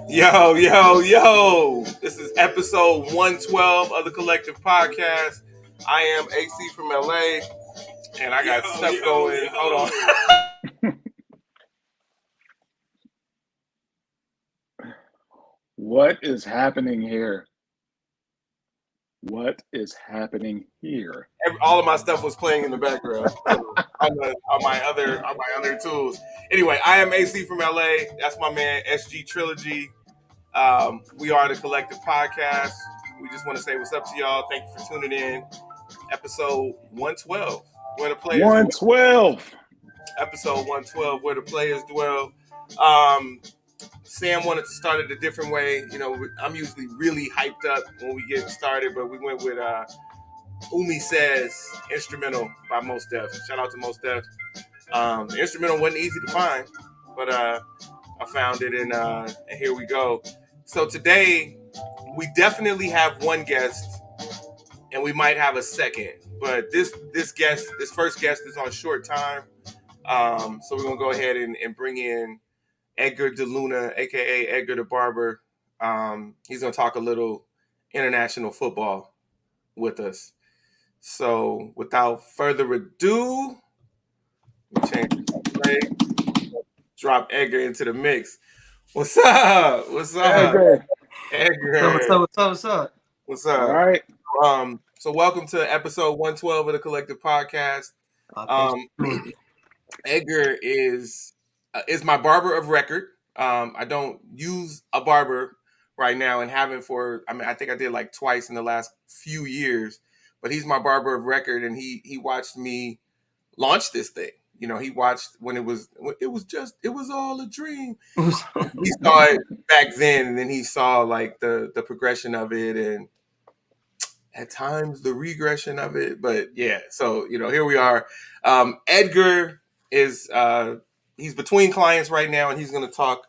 Yo, yo, yo. This is episode 112 of the Collective Podcast. I am AC from LA, and I got stuff going. Hold on. What is happening here? What is happening here? All of my stuff was playing in the background on my other tools. Anyway, I am AC from LA. That's my man SG Trilogy. We are the Collective Podcast. We just want to say what's up to y'all. Thank you for tuning in. Episode 112, where the players 112. Episode 112, where the players dwell. Sam wanted to start it a different way. You know, I'm usually really hyped up when we get started, but we went with Umi Says instrumental by Mos Def. Shout out to Mos Def. The instrumental wasn't easy to find, but I found it, and here we go. So today, we definitely have one guest, and we might have a second. But this first guest is on short time. So we're going to go ahead and bring in Edgar DeLuna, a.k.a. Edgar the Barber. He's going to talk a little international football with us. So without further ado, we change the play, drop Edgar into the mix. What's up? What's up? Edgar. What's up? What's up? All right. So welcome to episode 112 of the Collective Podcast. Edgar is my barber of record. I don't use a barber right now and haven't I think I did like twice in the last few years, but he's my barber of record, and he watched me launch this thing. You know, he watched when it was all a dream. He saw it back then, and then he saw like the progression of it, and at times the regression of it. But yeah, so you know, here we are. Edgar is he's between clients right now, and he's going to talk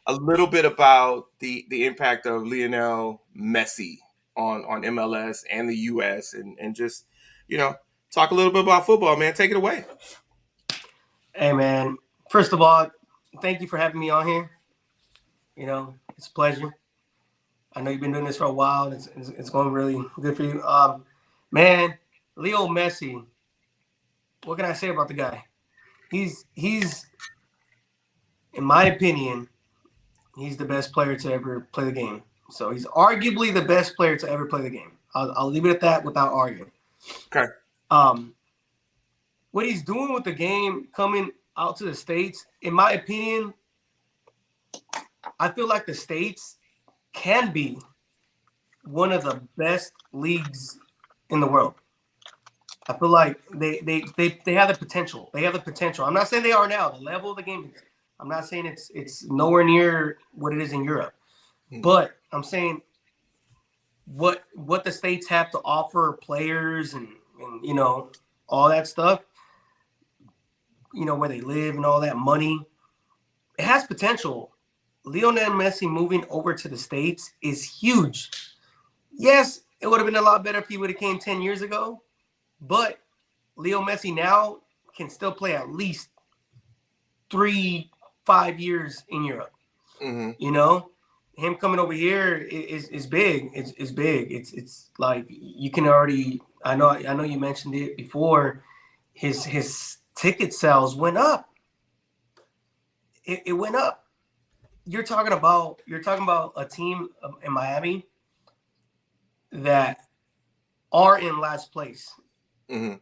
a little bit about the impact of Lionel Messi on MLS and the US, and just, you know, talk a little bit about football, man. Take it away. Hey, man. First of all, thank you for having me on here. You know, it's a pleasure. I know you've been doing this for a while. It's going really good for you. Man, Leo Messi, what can I say about the guy? He's in my opinion, he's the best player to ever play the game. So he's arguably the best player to ever play the game. I'll leave it at that without arguing. Okay. What he's doing with the game coming out to the States, in my opinion, I feel like the States can be one of the best leagues in the world. I feel like they have the potential. They have the potential. I'm not saying they are now. The level of the game, I'm not saying it's nowhere near what it is in Europe. But I'm saying what the States have to offer players and you know, all that stuff, you know, where they live and all that money, it has potential. Lionel Messi moving over to the States is huge. Yes, it would have been a lot better if he would have came 10 years ago, but Leo Messi now can still play at least 3-5 years in Europe. Mm-hmm. You know, him coming over here is big. It's big. It's like you can already. I know you mentioned it before. His ticket sales went up. It went up. You're talking about a team in Miami that are in last place. Mm-hmm.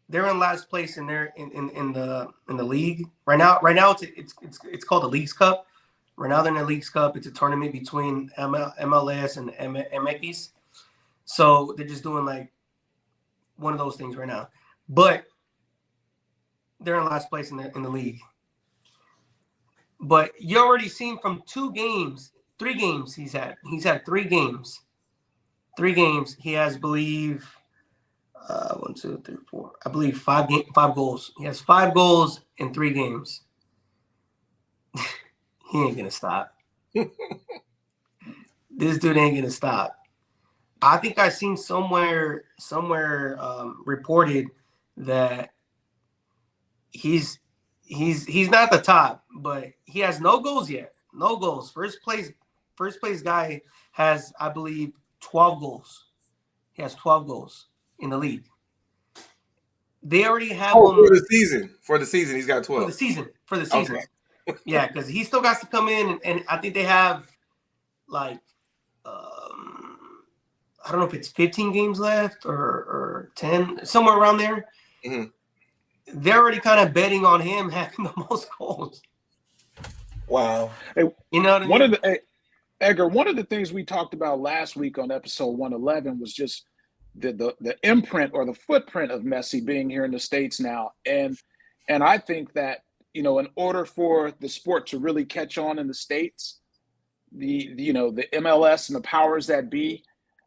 They're in last place in the league right now. Right now it's called the Leagues Cup. Right now they're in the Leagues Cup. It's a tournament between MLS and MX. So they're just doing like one of those things right now. But they're in last place in the league. But you already seen from 3 games he's had. He's had 3 games. 3 games. He has, believe, 1, 2, 3, 4. I believe 5 goals. He has 5 goals in 3 games. He ain't gonna stop. This dude ain't gonna stop. I think I seen somewhere reported that he's not the top, but he has no goals yet. No goals. First place guy has, I believe, 12 goals. He has 12 goals in the league. They already have him for the season. For the season, he's got 12. For the season. Okay. Yeah, because he still got to come in, and I think they have like I don't know if it's 15 games left or 10, somewhere around there. Mm-hmm. They're already kind of betting on him having the most goals. Wow. Hey, you know what I mean? Edgar, one of the things we talked about last week on episode 111 was just the imprint or the footprint of Messi being here in the States now. And I think that, in order for the sport to really catch on in the States, the MLS and the powers that be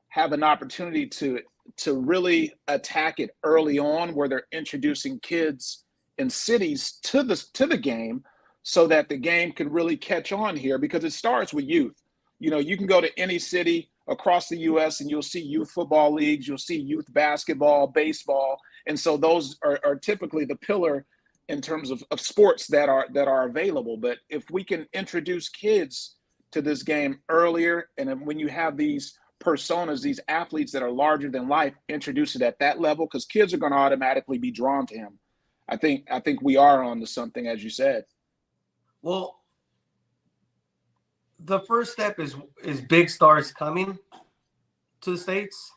have an opportunity to really attack it early on, where they're introducing kids in cities to the game, so that the game can really catch on here, because it starts with youth. You can go to any city across the U.S. and you'll see youth football leagues, you'll see youth basketball, baseball, and so those are typically the pillar in terms of sports that are available. But if we can introduce kids to this game earlier, and when you have these personas, these athletes that are larger than life, introduce it at that level, because kids are going to automatically be drawn to him. I think we are onto something, as you said. Well, the first step is big stars coming to the States.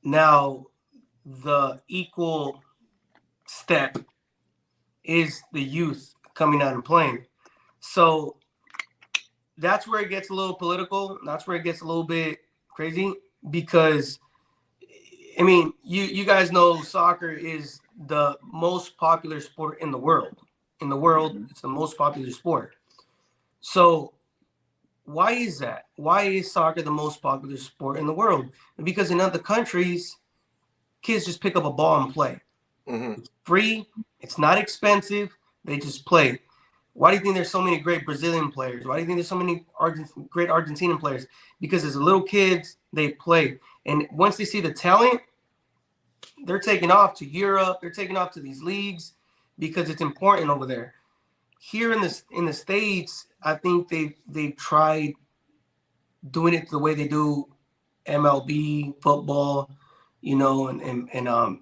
Now, the equal step is the youth coming out and playing. So that's where it gets a little political. That's where it gets a little bit crazy, because, I mean, you guys know soccer is the most popular sport in the world. In the world, it's the most popular sport. So why is that? Why is soccer the most popular sport in the world? Because in other countries, kids just pick up a ball and play. Mm-hmm. It's free. It's not expensive. They just play. Why do you think there's so many great Brazilian players? Why do you think there's so many great Argentinian players? Because as little kids, they play. And once they see the talent, they're taking off to Europe. They're taking off to these leagues because it's important over there. Here in the States, I think they've tried doing it the way they do MLB, football, and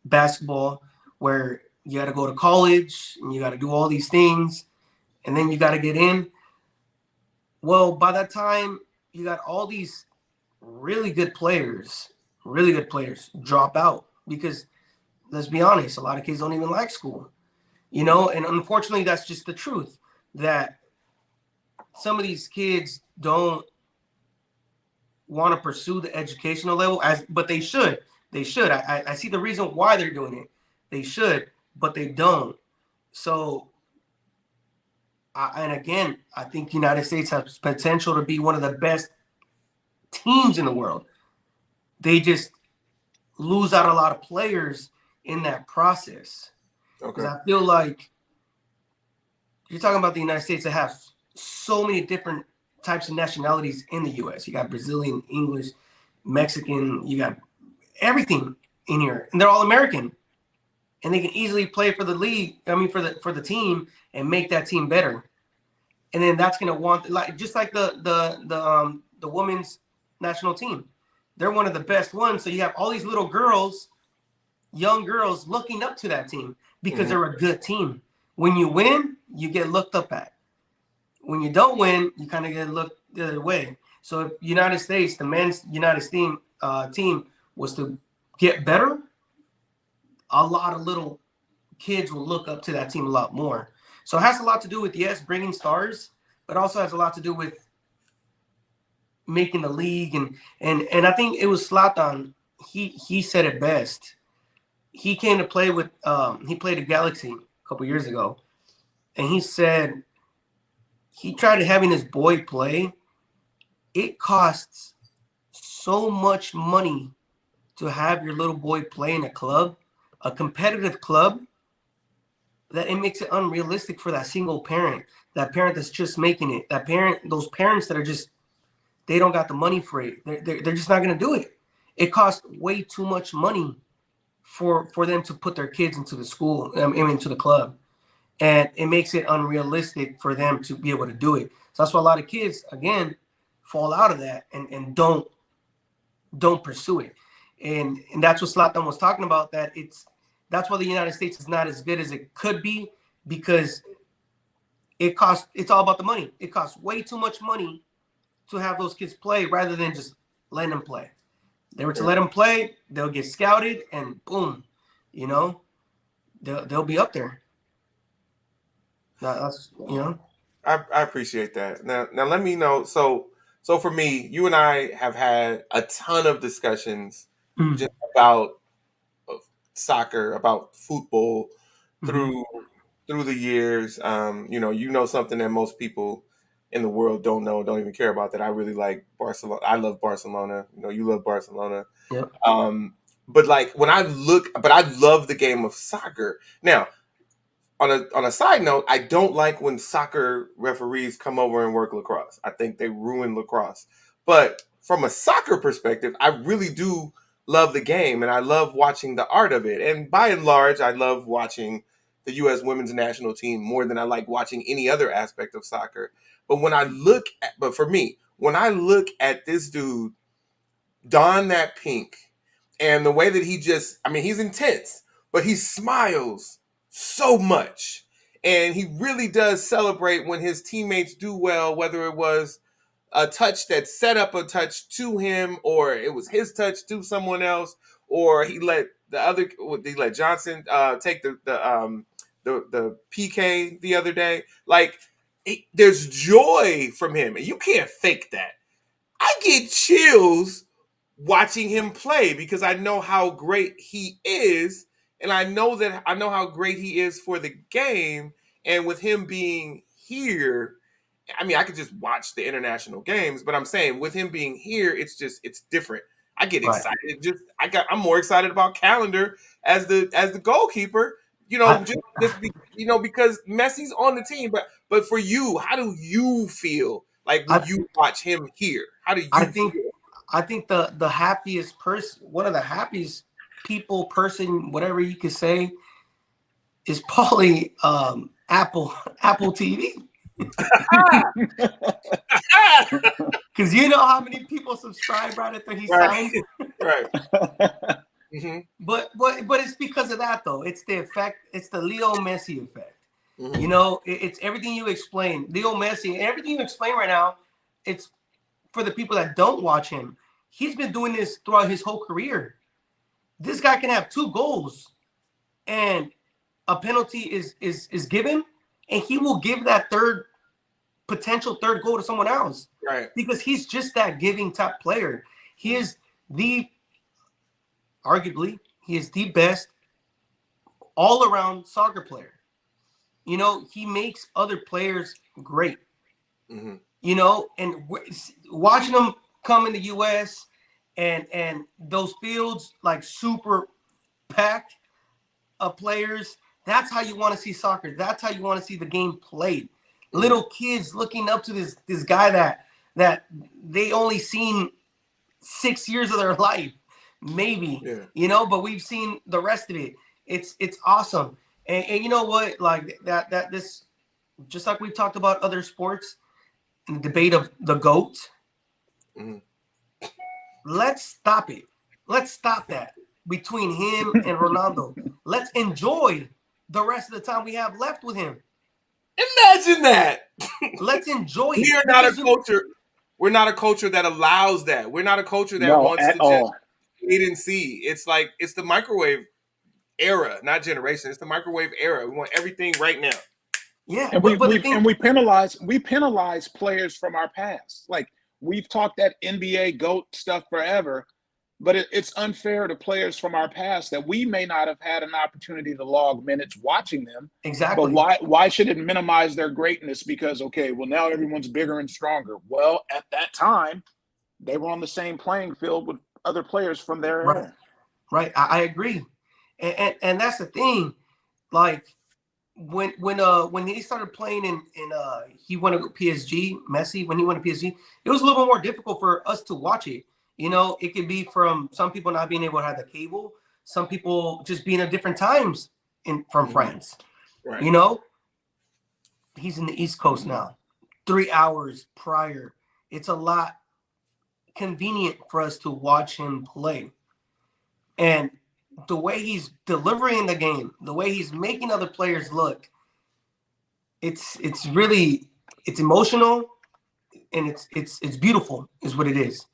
basketball, where you got to go to college and you got to do all these things, and then you got to get in. Well, by that time, you got all these really good players drop out, because let's be honest, a lot of kids don't even like school, and unfortunately, that's just the truth, that some of these kids don't want to pursue the educational level, but they should. I see the reason why they're doing it. They should, but they don't. So, and again, I think the United States has potential to be one of the best teams in the world. They just lose out a lot of players in that process. Okay. Because I feel like you're talking about the United States that have so many different types of nationalities in the U.S. You got Brazilian, English, Mexican, you got everything in here, and they're all American, and they can easily play for the league. I mean, for the team, and make that team better. And then that's gonna want, just like the women's national team, they're one of the best ones. So you have all these little girls, young girls, looking up to that team because they're a good team. When you win, you get looked up at. When you don't win, you kind of get looked the other way. So if United States, the men's United States team was to get better, a lot of little kids will look up to that team a lot more. So it has a lot to do with, yes, bringing stars, but also has a lot to do with making the league. And I think it was Zlatan. He said it best. He came to play with he played at Galaxy a couple years ago, and he said he tried having his boy play. It costs so much money to have your little boy play in a club, a competitive club, that it makes it unrealistic for that single parent, that parent that's just making it, that parent, those parents that are just, they don't got the money for it. They're just not going to do it. It costs way too much money for them to put their kids into the school, into the club. and it makes it unrealistic for them to be able to do it. So that's why a lot of kids, again, fall out of that and don't pursue it. And that's what Zlatan was talking about, that's why the United States is not as good as it could be, because it's all about the money. It costs way too much money to have those kids play rather than just letting them play. They were to let them play, they'll get scouted, and boom, they'll be up there. That's I appreciate that. Now let me know. So for me, you and I have had a ton of discussions just about soccer, about football through the years. Something that most people in the world don't know, don't even care about, that I really like Barcelona. I love Barcelona. You love Barcelona. Yep. But like I love the game of soccer. Now, on a side note, I don't like when soccer referees come over and work lacrosse. I think they ruin lacrosse. But from a soccer perspective, I really do love the game, and I love watching the art of it. And by and large, I love watching the U.S. women's national team more than I like watching any other aspect of soccer. But for me, when I look at this dude don that pink, and the way that he's intense, but he smiles so much. And he really does celebrate when his teammates do well, whether it was a touch that set up a touch to him, or it was his touch to someone else, or he let Johnson take the PK the other day. Like, there's joy from him, and you can't fake that. I get chills watching him play because I know how great he is, and I know how great he is for the game. And with him being here, I mean, I could just watch the international games, but I'm saying with him being here, it's different. I get excited. I'm more excited about Calendar as the goalkeeper. Because Messi's on the team. But for you, how do you feel like when you watch him here? How do you feel? I think the happiest person, one of the happiest person, whatever you could say, is probably Apple TV. Because you know how many people subscribe right after he signed. Right. Mm-hmm. But it's because of that, though. It's the effect. It's the Leo Messi effect. Mm-hmm. It's everything you explain. Leo Messi, and everything you explain right now, it's for the people that don't watch him. He's been doing this throughout his whole career. This guy can have 2 goals and a penalty is given, and he will give that potential third goal to someone else. Right. Because he's just that giving type player. He is arguably the best all-around soccer player. He makes other players great. Mm-hmm. And watching them come in the U.S. and those fields like super packed of players, that's how you want to see soccer. That's how you want to see the game played. Little kids looking up to this guy that they only seen 6 years of their life, maybe, but we've seen the rest of it. It's awesome. And you know what? Like this, just like we talked about other sports in the debate of the GOAT. Mm-hmm. Let's stop it. Let's stop that between him and Ronaldo. Let's enjoy the rest of the time we have left with him. Imagine that. Let's enjoy it. We are not a culture. We're not a culture that allows that. We're not a culture that wants to just wait and see. It's like it's the microwave era, not generation. It's the microwave era. We want everything right now. Yeah, and we penalize players from our past. Like, we've talked that NBA GOAT stuff forever, but it's unfair to players from our past that we may not have had an opportunity to log minutes watching them. Exactly. But why should it minimize their greatness? Because, okay, well, now everyone's bigger and stronger. Well, at that time, they were on the same playing field with other players from their era. Right. I agree. And that's the thing. Like, when he started playing in he went to PSG, Messi, when he went to PSG, it was a little bit more difficult for us to watch it. It could be from some people not being able to have the cable, some people just being at different times from France. Right. he's in the East Coast now, 3 hours prior. It's a lot convenient for us to watch him play. And the way he's delivering the game, the way he's making other players look, it's emotional, and it's beautiful is what it is.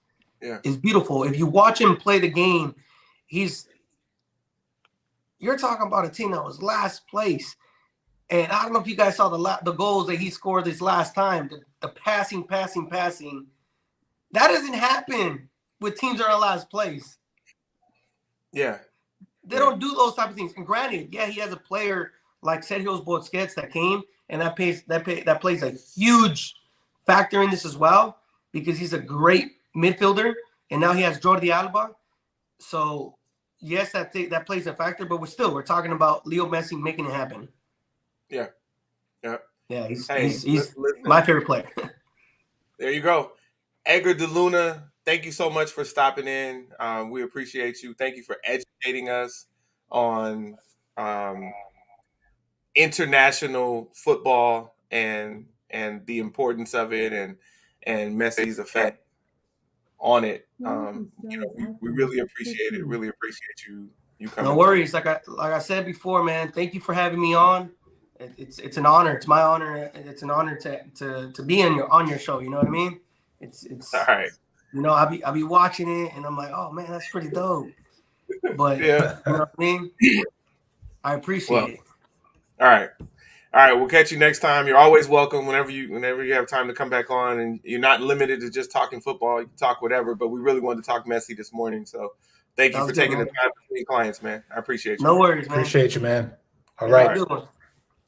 Yeah. It's beautiful. If you watch him play the game, you're talking about a team that was last place. And I don't know if you guys saw the goals that he scored this last time, the passing. That doesn't happen with teams that are in last place. Yeah. They don't do those type of things. And granted, yeah, he has a player like Sergio Busquets that came, and that plays a huge factor in this as well, because he's a great midfielder, and now he has Jordi Alba. So yes, that plays a factor, but we're talking about Leo Messi making it happen. Yeah. Yeah. Yeah, he's my favorite player. There you go. Edgar De Luna, thank you so much for stopping in. We appreciate you. Thank you for educating us on international football and the importance of it and Messi's effect on it. We really appreciate it. Really appreciate you coming. No worries. Like I said before, man. Thank you for having me on. It's an honor. It's my honor. It's an honor to be on your show. You know what I mean? It's all right. You know, I'll be watching it, and I'm like, oh man, that's pretty dope. But yeah, you know what I mean? I appreciate it. All right. All right, we'll catch you next time. You're always welcome whenever you have time to come back on, and you're not limited to just talking football. You can talk whatever, but we really wanted to talk Messi this morning. So thank you for taking the time to meet clients, man. I appreciate you. No worries, man. Appreciate you, man. All right. Good one.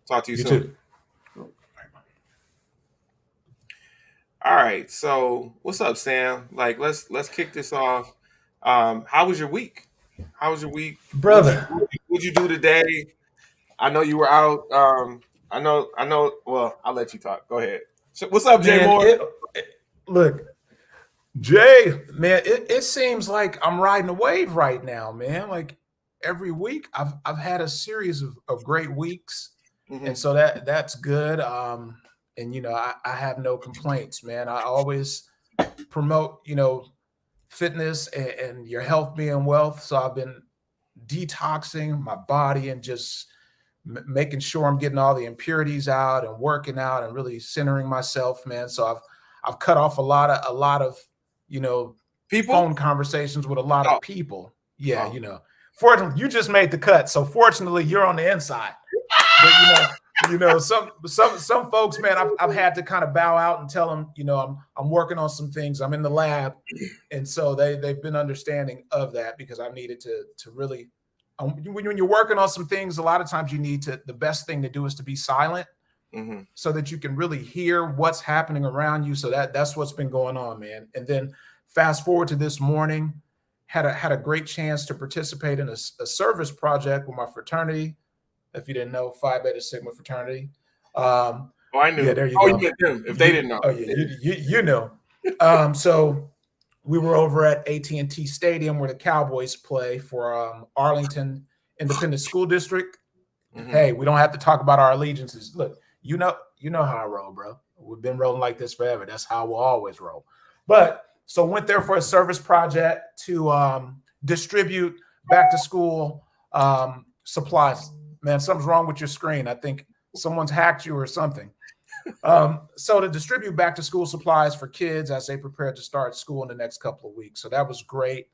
Talk to you soon. Too. All right. So what's up, Sam? Like, let's kick this off. How was your week? How was your week, brother? What'd you do today? I know you were out. I know. Well, I'll let you talk. Go ahead. So, what's up, Jay Moore? Look, Jay, man, it seems like I'm riding a wave right now, man. Like every week, I've had a series of great weeks, and so that's good. And you know, I have no complaints, man. I always promote, you know, fitness and your health being wealth. So I've been detoxing my body and just making sure I'm getting all the impurities out and working out and really centering myself, man. So I've cut off a lot of you know, phone conversations with a lot of people. Yeah, you know. Fortunately, you just made the cut, so fortunately, you're on the inside. But you know, some folks, man, I've had to kind of bow out and tell them, you know, I'm working on some things. I'm in the lab, and so they've been understanding of that, because I needed to really. When you're working on some things, a lot of times you need to. The best thing to do is to be silent, so that you can really hear what's happening around you. So that's what's been going on, man. And then fast forward to this morning, had a great chance to participate in a service project with my fraternity. If you didn't know, Phi Beta Sigma fraternity. I knew. Yeah, there you go. You met them. If they didn't know. Oh yeah, you know. So we were over at AT&T Stadium where the Cowboys play for Arlington Independent School District. Hey, we don't have to talk about our allegiances. Look, you know how I roll, bro. We've been rolling like this forever. That's how we'll always roll. But so went there for a service project to distribute back to school supplies. Man, something's wrong with your screen. I think someone's hacked you or something. So to distribute back to school supplies for kids as they prepare to start school in the next couple of weeks. So that was great.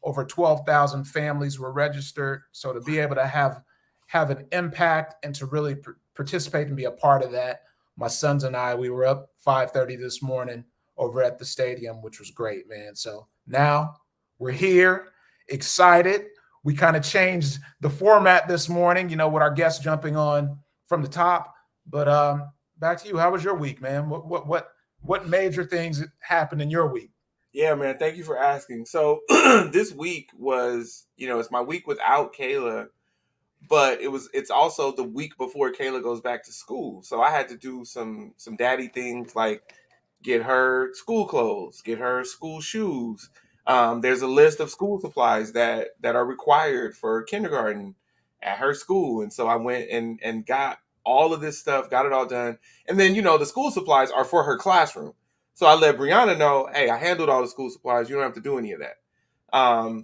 Over 12,000 families were registered. So to be able to have an impact and to really participate and be a part of that, my sons and I, we were up 5:30 this morning over at the stadium, which was great, man. So now we're here, excited. We kind of changed the format this morning, you know, with our guests jumping on from the top. But back to you. How was your week, man? What major things happened in your week? Yeah, man. Thank you for asking. So this week was, you know, it's my week without Kayla, but it's also the week before Kayla goes back to school. So I had to do some daddy things like get her school clothes, get her school shoes. There's a list of school supplies that are required for kindergarten at her school. And so I went and got all of this stuff, got it all done. And then, the school supplies are for her classroom. So I let Brianna know, hey, I handled all the school supplies. You don't have to do any of that.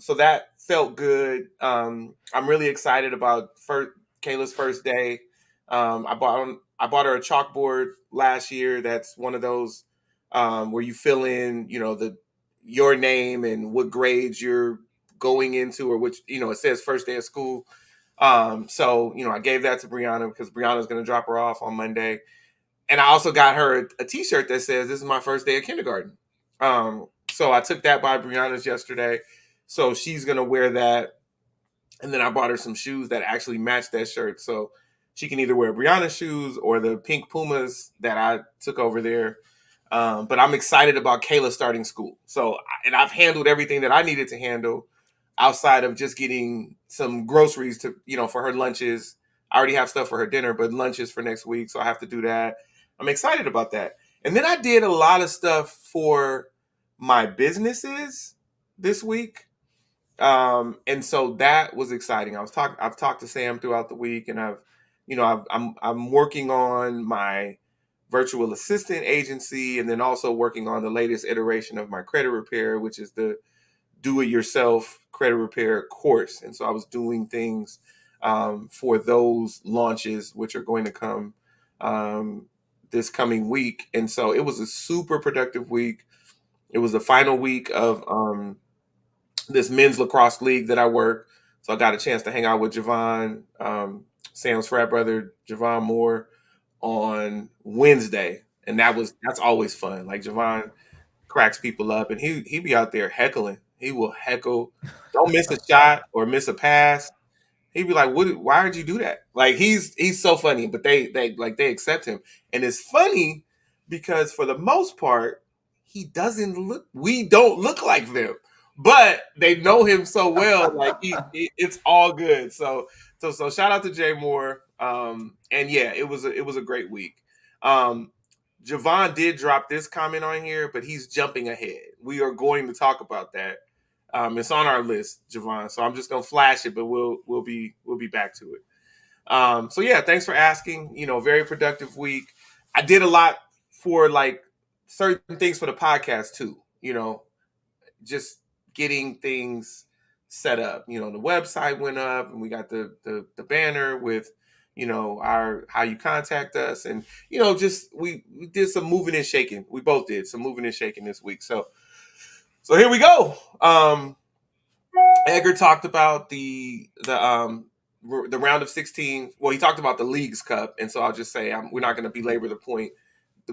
So that felt good. I'm really excited about Kayla's first day. I bought her a chalkboard last year. That's one of those where you fill in, your name and what grades you're going into, or which, it says first day of school. So, I gave that to Brianna because Brianna's going to drop her off on Monday. And I also got her a t-shirt that says, this is my first day of kindergarten. So I took that by Brianna's yesterday. So she's going to wear that. And then I bought her some shoes that actually match that shirt. So she can either wear Brianna's shoes or the pink Pumas that I took over there. But I'm excited about Kayla starting school. So, and I've handled everything that I needed to handle outside of just getting some groceries to, for her lunches. I already have stuff for her dinner, but lunches for next week. So I have to do that. I'm excited about that. And then I did a lot of stuff for my businesses this week. And so that was exciting. I've talked to Sam throughout the week, and I'm working on my virtual assistant agency, and then also working on the latest iteration of my credit repair, which is the do-it-yourself credit repair course. And so I was doing things for those launches, which are going to come this coming week. And so it was a super productive week. It was the final week of this men's lacrosse league that I work. So I got a chance to hang out with Javon, Sam's frat brother, Javon Moore, on Wednesday. And that's always fun. Like, Javon cracks people up, and he be out there heckling. He will heckle. Don't miss a shot or miss a pass. He'd be like, why did you do that? Like, he's so funny, but they accept him. And it's funny because for the most part, we don't look like them, but they know him so well. Like, it's all good. So shout out to Jay Moore. And yeah, it was a great week. Javon did drop this comment on here, but he's jumping ahead. We are going to talk about that. It's on our list, Javon. So I'm just gonna flash it, but we'll be back to it. So yeah, thanks for asking. Very productive week. I did a lot for like certain things for the podcast too. Just getting things set up. The website went up, and we got the banner with our how you contact us, and just we did some moving and shaking. We both did some moving and shaking this week. So here we go. Edgar talked about the round of 16. Well, he talked about the Leagues Cup, and so I'll just say we're not going to belabor the point.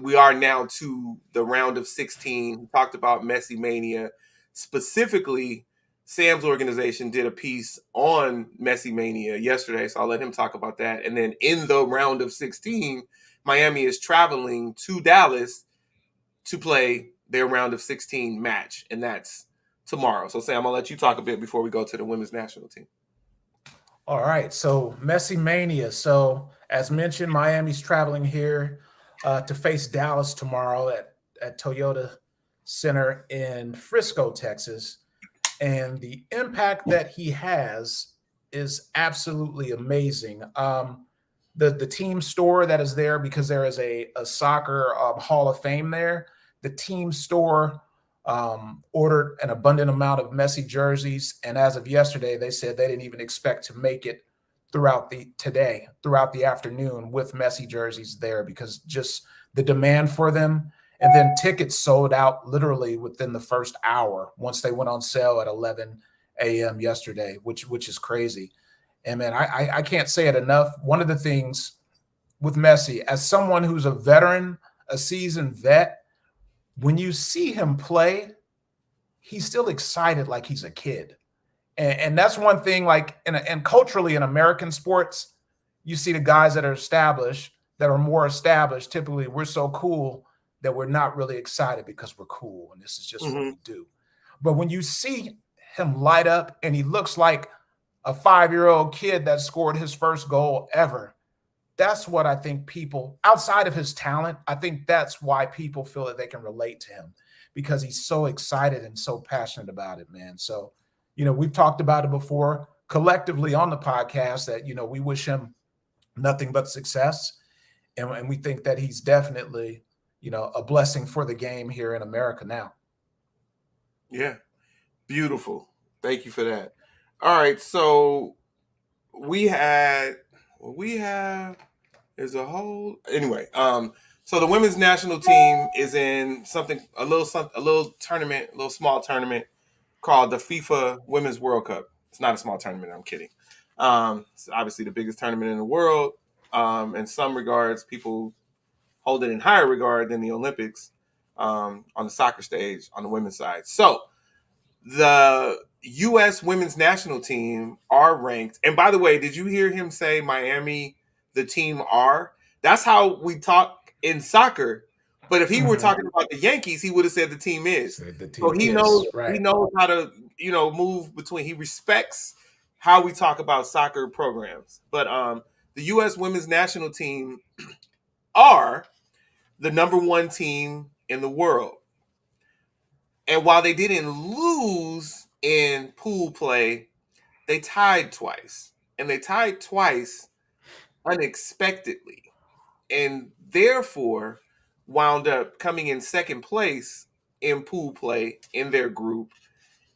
We are now to the round of 16. He talked about Messi Mania. Specifically, Sam's organization did a piece on Messi Mania yesterday, so I'll let him talk about that. And then in the round of 16, Miami is traveling to Dallas to play their round of 16 match, and that's tomorrow. So Sam, I'll let you talk a bit before we go to the women's national team. All right, so Messi Mania. So as mentioned, Miami's traveling here to face Dallas tomorrow at Toyota Center in Frisco, Texas. And the impact that he has is absolutely amazing. The team store that is there, because there is a soccer Hall of Fame there, the team store ordered an abundant amount of Messi jerseys. And as of yesterday, they said they didn't even expect to make it throughout the afternoon with Messi jerseys there, because just the demand for them. And then tickets sold out literally within the first hour once they went on sale at 11 a.m. yesterday, which is crazy. And man, I can't say it enough. One of the things with Messi, as someone who's a veteran, a seasoned vet, when you see him play, he's still excited like he's a kid. And that's one thing, like, and culturally in American sports, you see the guys that are more established, typically we're so cool that we're not really excited because we're cool and this is just what we do. But when you see him light up and he looks like a 5-year-old kid that scored his first goal ever, that's what I think people, outside of his talent, I think that's why people feel that they can relate to him, because he's so excited and so passionate about it, man. So, we've talked about it before collectively on the podcast that, we wish him nothing but success. And we think that he's definitely, a blessing for the game here in America now. Yeah. Beautiful. Thank you for that. All right. So we had, we have, there's a whole, anyway. So the women's national team is in a little tournament, a little small tournament called the FIFA Women's World Cup. It's not a small tournament. I'm kidding. It's obviously the biggest tournament in the world. In some regards, people hold it in higher regard than the Olympics on the soccer stage on the women's side. So the U.S. women's national team are ranked. And by the way, did you hear him say Miami, the team are? That's how we talk in soccer. But if he were talking about the Yankees, he would have said the team is. So he knows how to, move between. He respects how we talk about soccer programs. But the U.S. women's national team are the number one team in the world. And while they didn't lose in pool play, they tied twice. And they tied twice unexpectedly. And therefore wound up coming in second place in pool play in their group.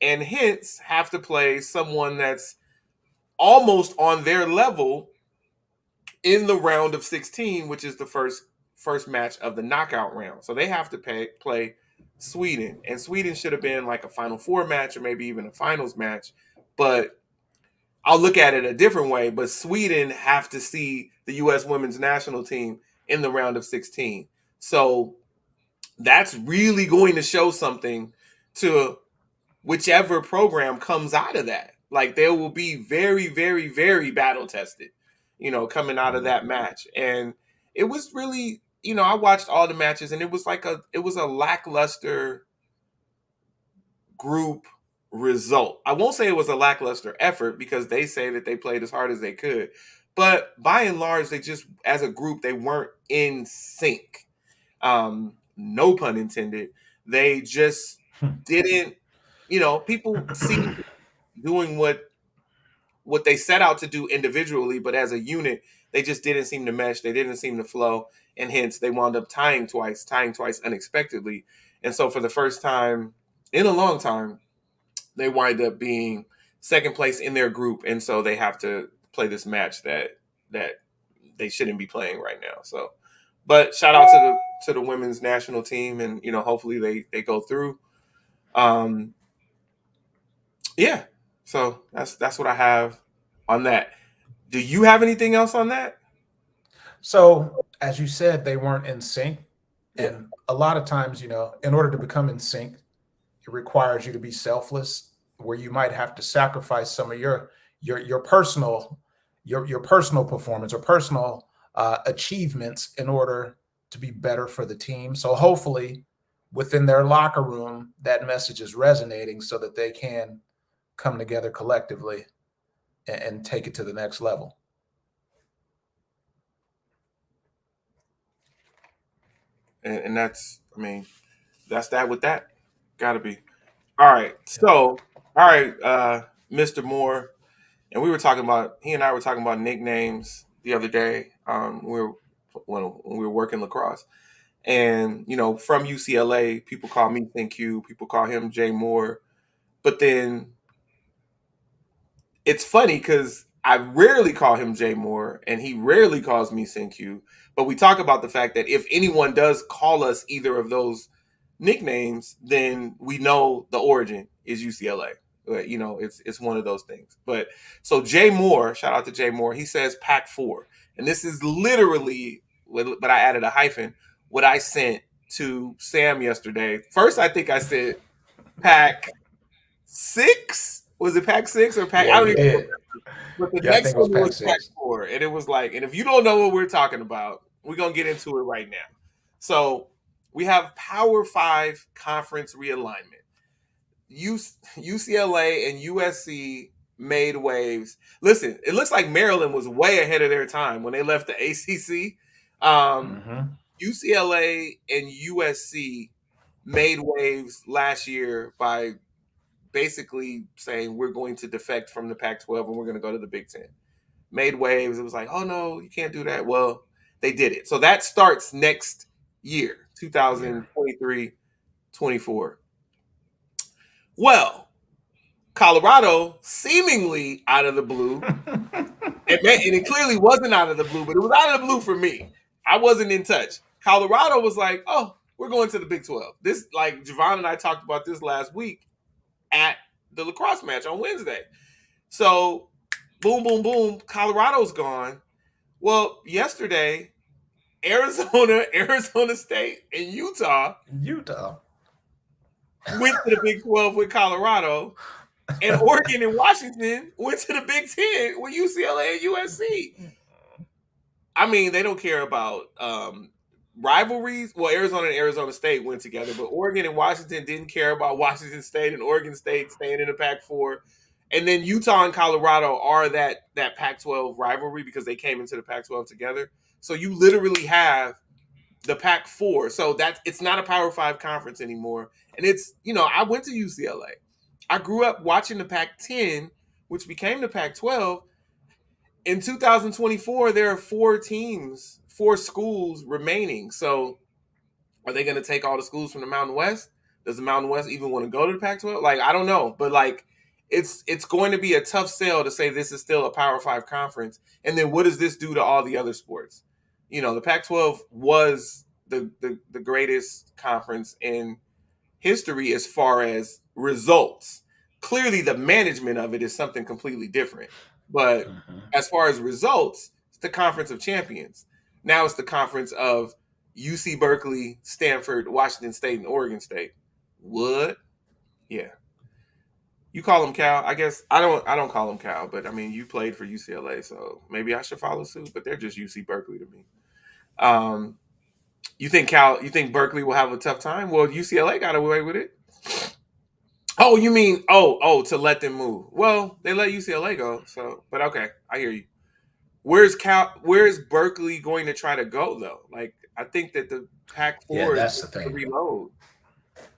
And hence have to play someone that's almost on their level in the round of 16, which is the first match of the knockout round. So they have to play Sweden, and Sweden should have been like a Final Four match or maybe even a finals match. But I'll look at it a different way. But Sweden have to see the U.S. women's national team in the round of 16. So that's really going to show something to whichever program comes out of that. Like they will be very, very, very battle tested, coming out of that match. And it was really, I watched all the matches and it was a lackluster group result. I won't say it was a lackluster effort because they say that they played as hard as they could. But by and large, they just, as a group, they weren't in sync. No pun intended. They just didn't, people see doing what they set out to do individually, but as a unit, they just didn't seem to mesh. They didn't seem to flow, and hence they wound up tying twice unexpectedly. And so for the first time in a long time, they wind up being second place in their group, and so they have to play this match that they shouldn't be playing right now. So, but shout out to the women's national team, and hopefully they go through. Yeah. So that's what I have on that. Do you have anything else on that? So, as you said, they weren't in sync. Yeah. And a lot of times, in order to become in sync, it requires you to be selfless, where you might have to sacrifice some of your personal your personal performance or personal achievements in order to be better for the team. So hopefully within their locker room, that message is resonating so that they can come together collectively and take it to the next level. And that's, that's that with that. Gotta be. All right. So, all right, Mr. Moore, and he and I were talking about nicknames the other day. When we were working lacrosse. And, from UCLA, people call me Thank You, people call him Jay Moore. But then it's funny because I rarely call him Jay Moore and he rarely calls me Q. But we talk about the fact that if anyone does call us either of those nicknames, then we know the origin is UCLA. It's one of those things. But so Jay Moore, shout out to Jay Moore, he says Pack 4. And this is literally, but I added a hyphen, what I sent to Sam yesterday. First, I think I said Pack 6. Was it Pack 6 or Pack? Yeah, I don't even know. But the next one was Pack 4. And it was like, and if you don't know what we're talking about, we're going to get into it right now. So we have Power 5 conference realignment. UCLA and USC made waves. Listen, it looks like Maryland was way ahead of their time when they left the ACC. UCLA and USC made waves last year by basically saying we're going to defect from the Pac-12 and we're going to go to the Big Ten. made waves. It was like, oh no, you can't do that. Well, they did it. So that starts next year, 2023-24. Well, Colorado, seemingly out of the blue, and it clearly wasn't out of the blue, but it was out of the blue for me. I wasn't in touch. Colorado was like, oh, we're going to the Big 12. This, like, Javon and I talked about this last week at the lacrosse match on Wednesday. So, boom, boom, boom, Colorado's gone. Well, yesterday, Arizona State, and Utah went to the Big 12 with Colorado, and Oregon and Washington went to the Big 10 with UCLA and USC. I mean, they don't care about rivalries. Well, Arizona and Arizona State went together, but Oregon and Washington didn't care about Washington State and Oregon State staying in the Pac-4. And then Utah and Colorado are that Pac-12 rivalry because they came into the Pac-12 together. So you literally have the Pac-4. So it's not a Power 5 conference anymore. And it's, I went to UCLA. I grew up watching the Pac-10, which became the Pac-12. In 2024, there are 4 schools remaining. So are they going to take all the schools from the Mountain West? Does the Mountain West even want to go to the Pac-12? Like, I don't know. But, like, it's going to be a tough sell to say this is still a Power 5 conference. And then what does this do to all the other sports? The Pac-12 was the greatest conference in history as far as results. Clearly, the management of it is something completely different. But as far as results, it's the Conference of Champions. Now it's the conference of UC Berkeley, Stanford, Washington State, and Oregon State. What? Yeah. You call them Cal. I guess I don't call them Cal, but I mean, you played for UCLA, so maybe I should follow suit, but they're just UC Berkeley to me. You think Berkeley will have a tough time? Well, UCLA got away with it. Oh, you mean to let them move? Well, they let UCLA go. So, but okay, I hear you. Where's Berkeley going to try to go though? Like, I think that the Pac-4 that's is the thing. Reload.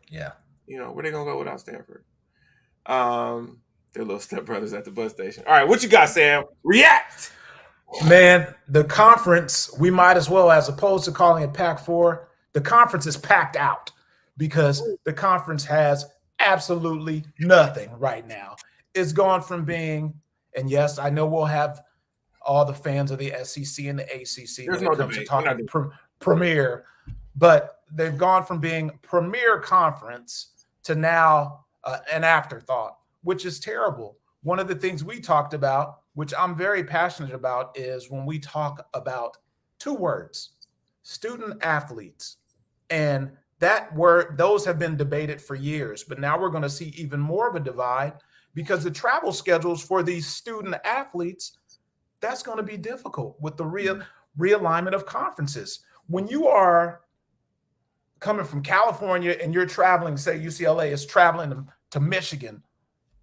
Yeah. Where they gonna go without Stanford? They're little stepbrothers at the bus station. All right, what you got, Sam? React. Man, the conference, we might as well, as opposed to calling it Pac-4, the conference is packed out because the conference has absolutely nothing right now. It's gone from being, and yes, I know we'll have all the fans of the SEC and the ACC when it comes to talking premier, but they've gone from being premier conference to now an afterthought, which is terrible. One of the things we talked about, which I'm very passionate about, is when we talk about 2 words, student athletes. And that word, those have been debated for years, but now we're going to see even more of a divide because the travel schedules for these student athletes, that's going to be difficult with the realignment of conferences. When you are coming from California and you're traveling, say UCLA is traveling to Michigan,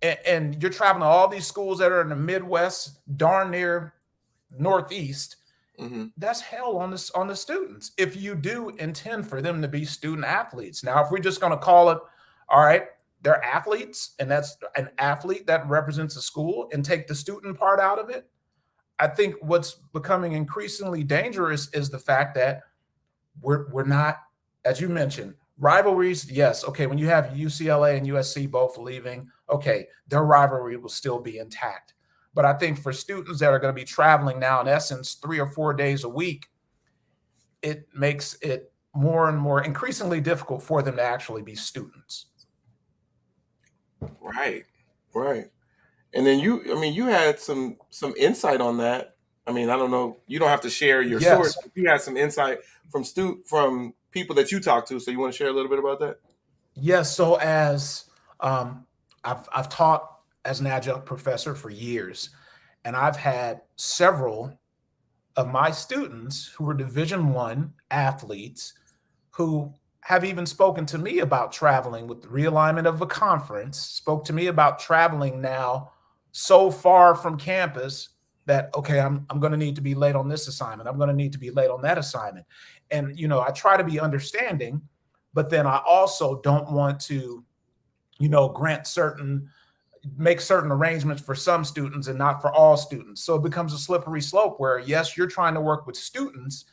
and you're traveling to all these schools that are in the Midwest, darn near Northeast, that's hell on the students if you do intend for them to be student athletes. Now, if we're just going to call it, all right, they're athletes, and that's an athlete that represents a school, and take the student part out of it, I think what's becoming increasingly dangerous is the fact that we're not, as you mentioned, rivalries. Yes, okay, when you have UCLA and USC both leaving, okay, their rivalry will still be intact. But I think for students that are going to be traveling now, in essence, 3 or 4 days a week, it makes it more and more increasingly difficult for them to actually be students. Right. And then you had some insight on that. I mean, I don't know. You don't have to share your source. You had some insight from people that you talked to. So you want to share a little bit about that? Yes. So as I've taught as an adjunct professor for years, and I've had several of my students who were Division I athletes who have even spoken to me about traveling with the realignment of a conference, spoke to me about traveling now so far from campus that, okay, I'm going to need to be late on this assignment. I'm going to need to be late on that assignment. And, I try to be understanding, but then I also don't want to, grant certain, make certain arrangements for some students and not for all students. So it becomes a slippery slope where, yes, you're trying to work with students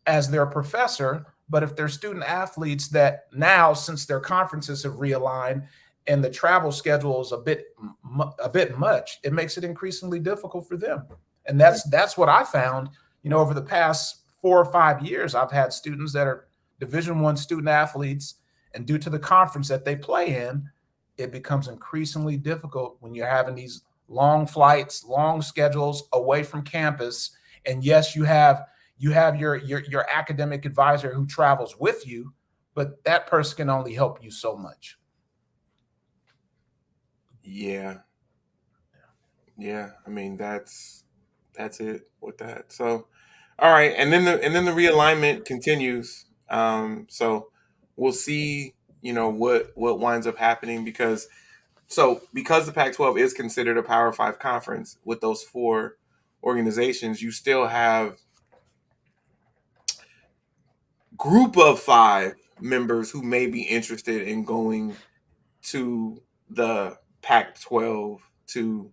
as their professor, but if they're student athletes that now, since their conferences have realigned and the travel schedule is a bit much, it makes it increasingly difficult for them. And that's what I found, over the past 4 or 5 years. I've had students that are Division I student athletes, and due to the conference that they play in, it becomes increasingly difficult when you're having these long flights, long schedules away from campus. And yes, you have your academic advisor who travels with you, but that person can only help you so much. Yeah. I mean, that's it with that. So, all right, and then the realignment continues. So we'll see, what winds up happening because the Pac-12 is considered a Power 5 conference with those 4 organizations, you still have group of 5 members who may be interested in going to the Pac-12 to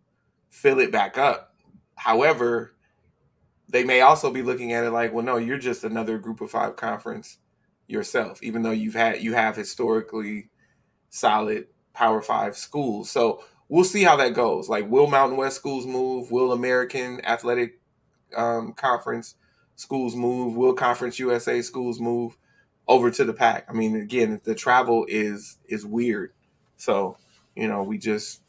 fill it back up. However, they may also be looking at it like, well, no, you're just another group of 5 conference yourself, even though you have historically solid Power 5 schools. So we'll see how that goes. Like, will Mountain West schools move? Will American Athletic Conference schools move? Will Conference USA schools move over to the Pac? I mean, again, the travel is weird. So, we just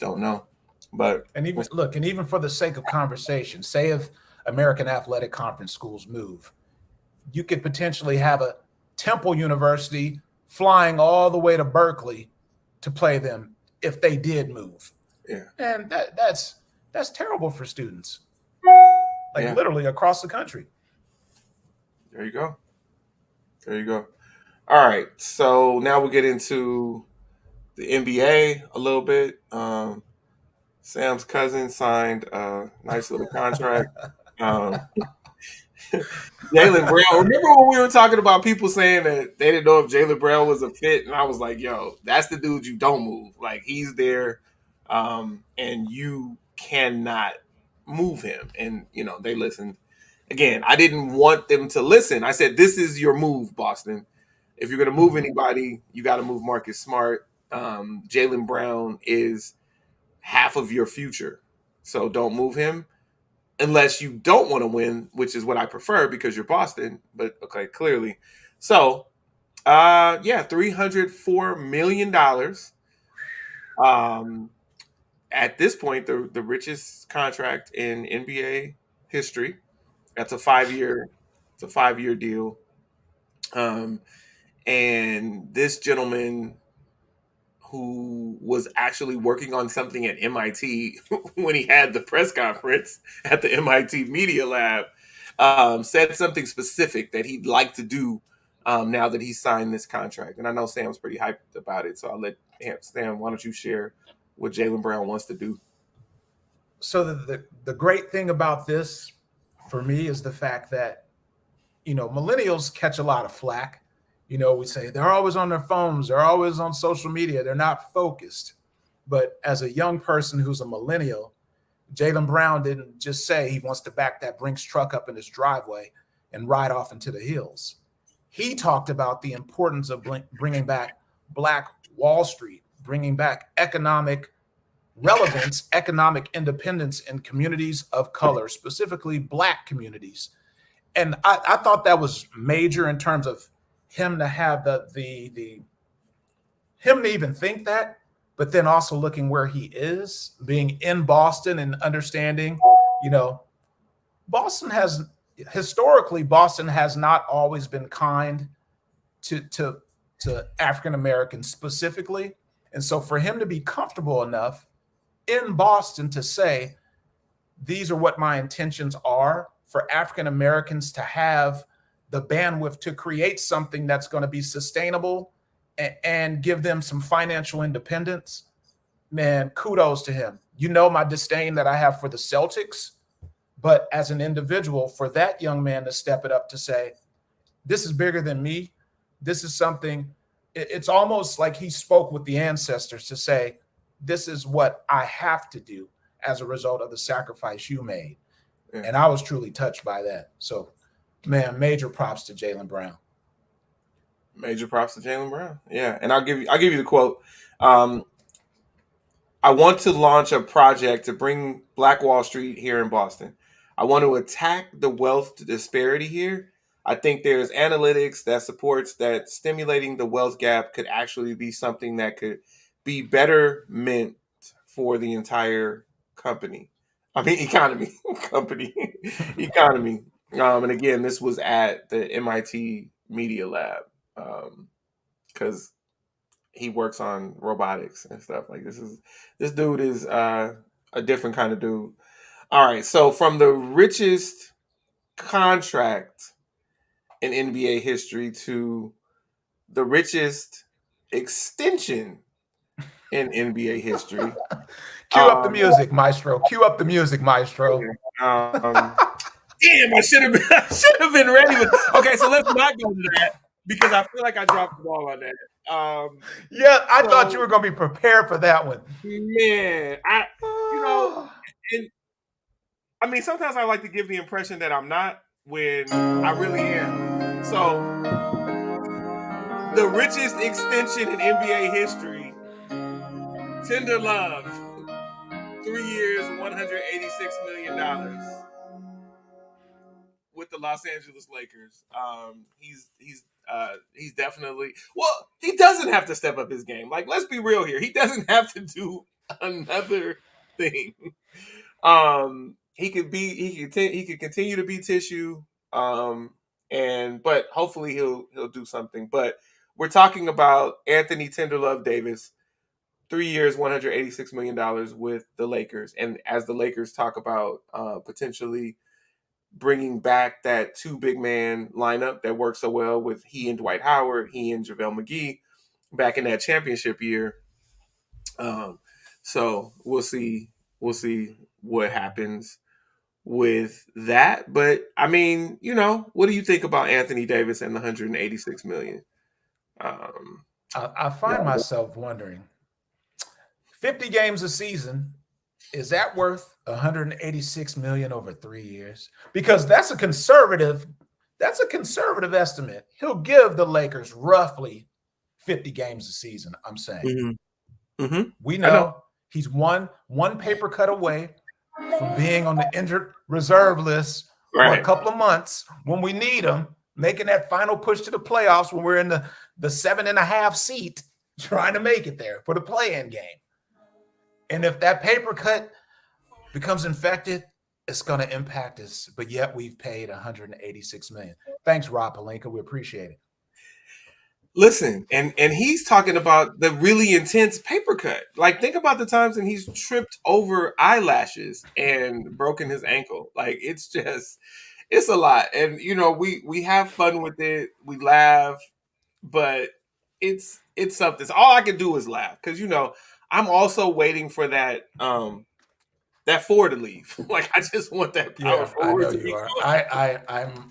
don't know. But even for the sake of conversation, say if American Athletic Conference schools move, you could potentially have a Temple University flying all the way to Berkeley to play them if they did move. Yeah. And that's terrible for students. Literally across the country. There you go. All right. So now we'll get into the NBA a little bit. Sam's cousin signed a nice little contract. Jaylen Brown. Remember when we were talking about people saying that they didn't know if Jaylen Brown was a fit? And I was like, yo, that's the dude you don't move. Like, he's there, and you cannot move him. And, they listened. Again, I didn't want them to listen. I said, this is your move, Boston. If you're going to move anybody, you got to move Marcus Smart. Jaylen Brown is half of your future. So don't move him unless you don't want to win, which is what I prefer because you're Boston. But, okay, clearly. So, $304 million. At this point, the richest contract in NBA history. That's a 5-year deal. And this gentleman who was actually working on something at MIT when he had the press conference at the MIT Media Lab, said something specific that he'd like to do now that he signed this contract. And I know Sam's pretty hyped about it, so I'll let Sam, why don't you share what Jaylen Brown wants to do? So the great thing about this for me is the fact that, millennials catch a lot of flack. We say they're always on their phones, they're always on social media, they're not focused. But as a young person who's a millennial, Jaylen Brown didn't just say he wants to back that Brinks truck up in his driveway and ride off into the hills. He talked about the importance of bringing back Black Wall Street, bringing back economic relevance, economic independence in communities of color, specifically Black communities. And I thought that was major in terms of him to have him to even think that, but then also looking where he is, being in Boston and understanding, Boston has not always been kind to African Americans specifically. And so for him to be comfortable enough in Boston to say, these are what my intentions are, for African Americans to have the bandwidth to create something that's going to be sustainable and give them some financial independence, man, kudos to him. My disdain that I have for the Celtics, but as an individual, for that young man to step it up to say, this is bigger than me. This is something, it's almost like he spoke with the ancestors to say, this is what I have to do as a result of the sacrifice you made. Yeah. And I was truly touched by that. So, man, major props to Jaylen Brown. Major props to Jaylen Brown. Yeah, and I'll give you the quote. I want to launch a project to bring Black Wall Street here in Boston. I want to attack the wealth disparity here. I think there's analytics that supports that stimulating the wealth gap could actually be something that could be better meant for the entire company. I mean, economy, company, economy. And again, this was at the MIT Media Lab because he works on robotics and stuff. Like this dude is a different kind of dude. All right, so from the richest contract in NBA history to the richest extension in NBA history. Cue up the music, Maestro. Cue up the music, Maestro. Damn, I should have been ready with. Okay, so let's not go to that because I feel like I dropped the ball on that. Yeah, I thought you were going to be prepared for that one. Man, and I mean, sometimes I like to give the impression that I'm not when I really am. So, the richest extension in NBA history, Tender Love, 3 years, $186 million with the Los Angeles Lakers. He's definitely, well, he doesn't have to step up his game. Like, let's be real here. He doesn't have to do another thing. He could continue to be tissue. But hopefully he'll do something. But we're talking about Anthony Tenderlove Davis, 3 years, $186 million with the Lakers. And as the Lakers talk about potentially bringing back that two big man lineup that worked so well with he and Dwight Howard, he and JaVale McGee back in that championship year. So we'll see what happens with that. But I mean, what do you think about Anthony Davis and the $186 million? I find myself wondering, 50 games a season, is that worth $186 million over 3 years? Because that's a conservative estimate. He'll give the Lakers roughly 50 games a season, I'm saying. Mm-hmm. We know he's one paper cut away from being on the injured reserve list for a couple of months when we need him, making that final push to the playoffs when we're in the 7.5 seat, trying to make it there for the play-in game. And if that paper cut becomes infected, it's going to impact us. But yet we've paid $186 million. Thanks, Rob Pelinka. We appreciate it. Listen, and he's talking about the really intense paper cut. Like, think about the times when he's tripped over eyelashes and broken his ankle. Like, it's a lot. And, we have fun with it. We laugh, but it's something. So all I can do is laugh because, I'm also waiting for that four to leave. Like, I just want that power forward. I know you are.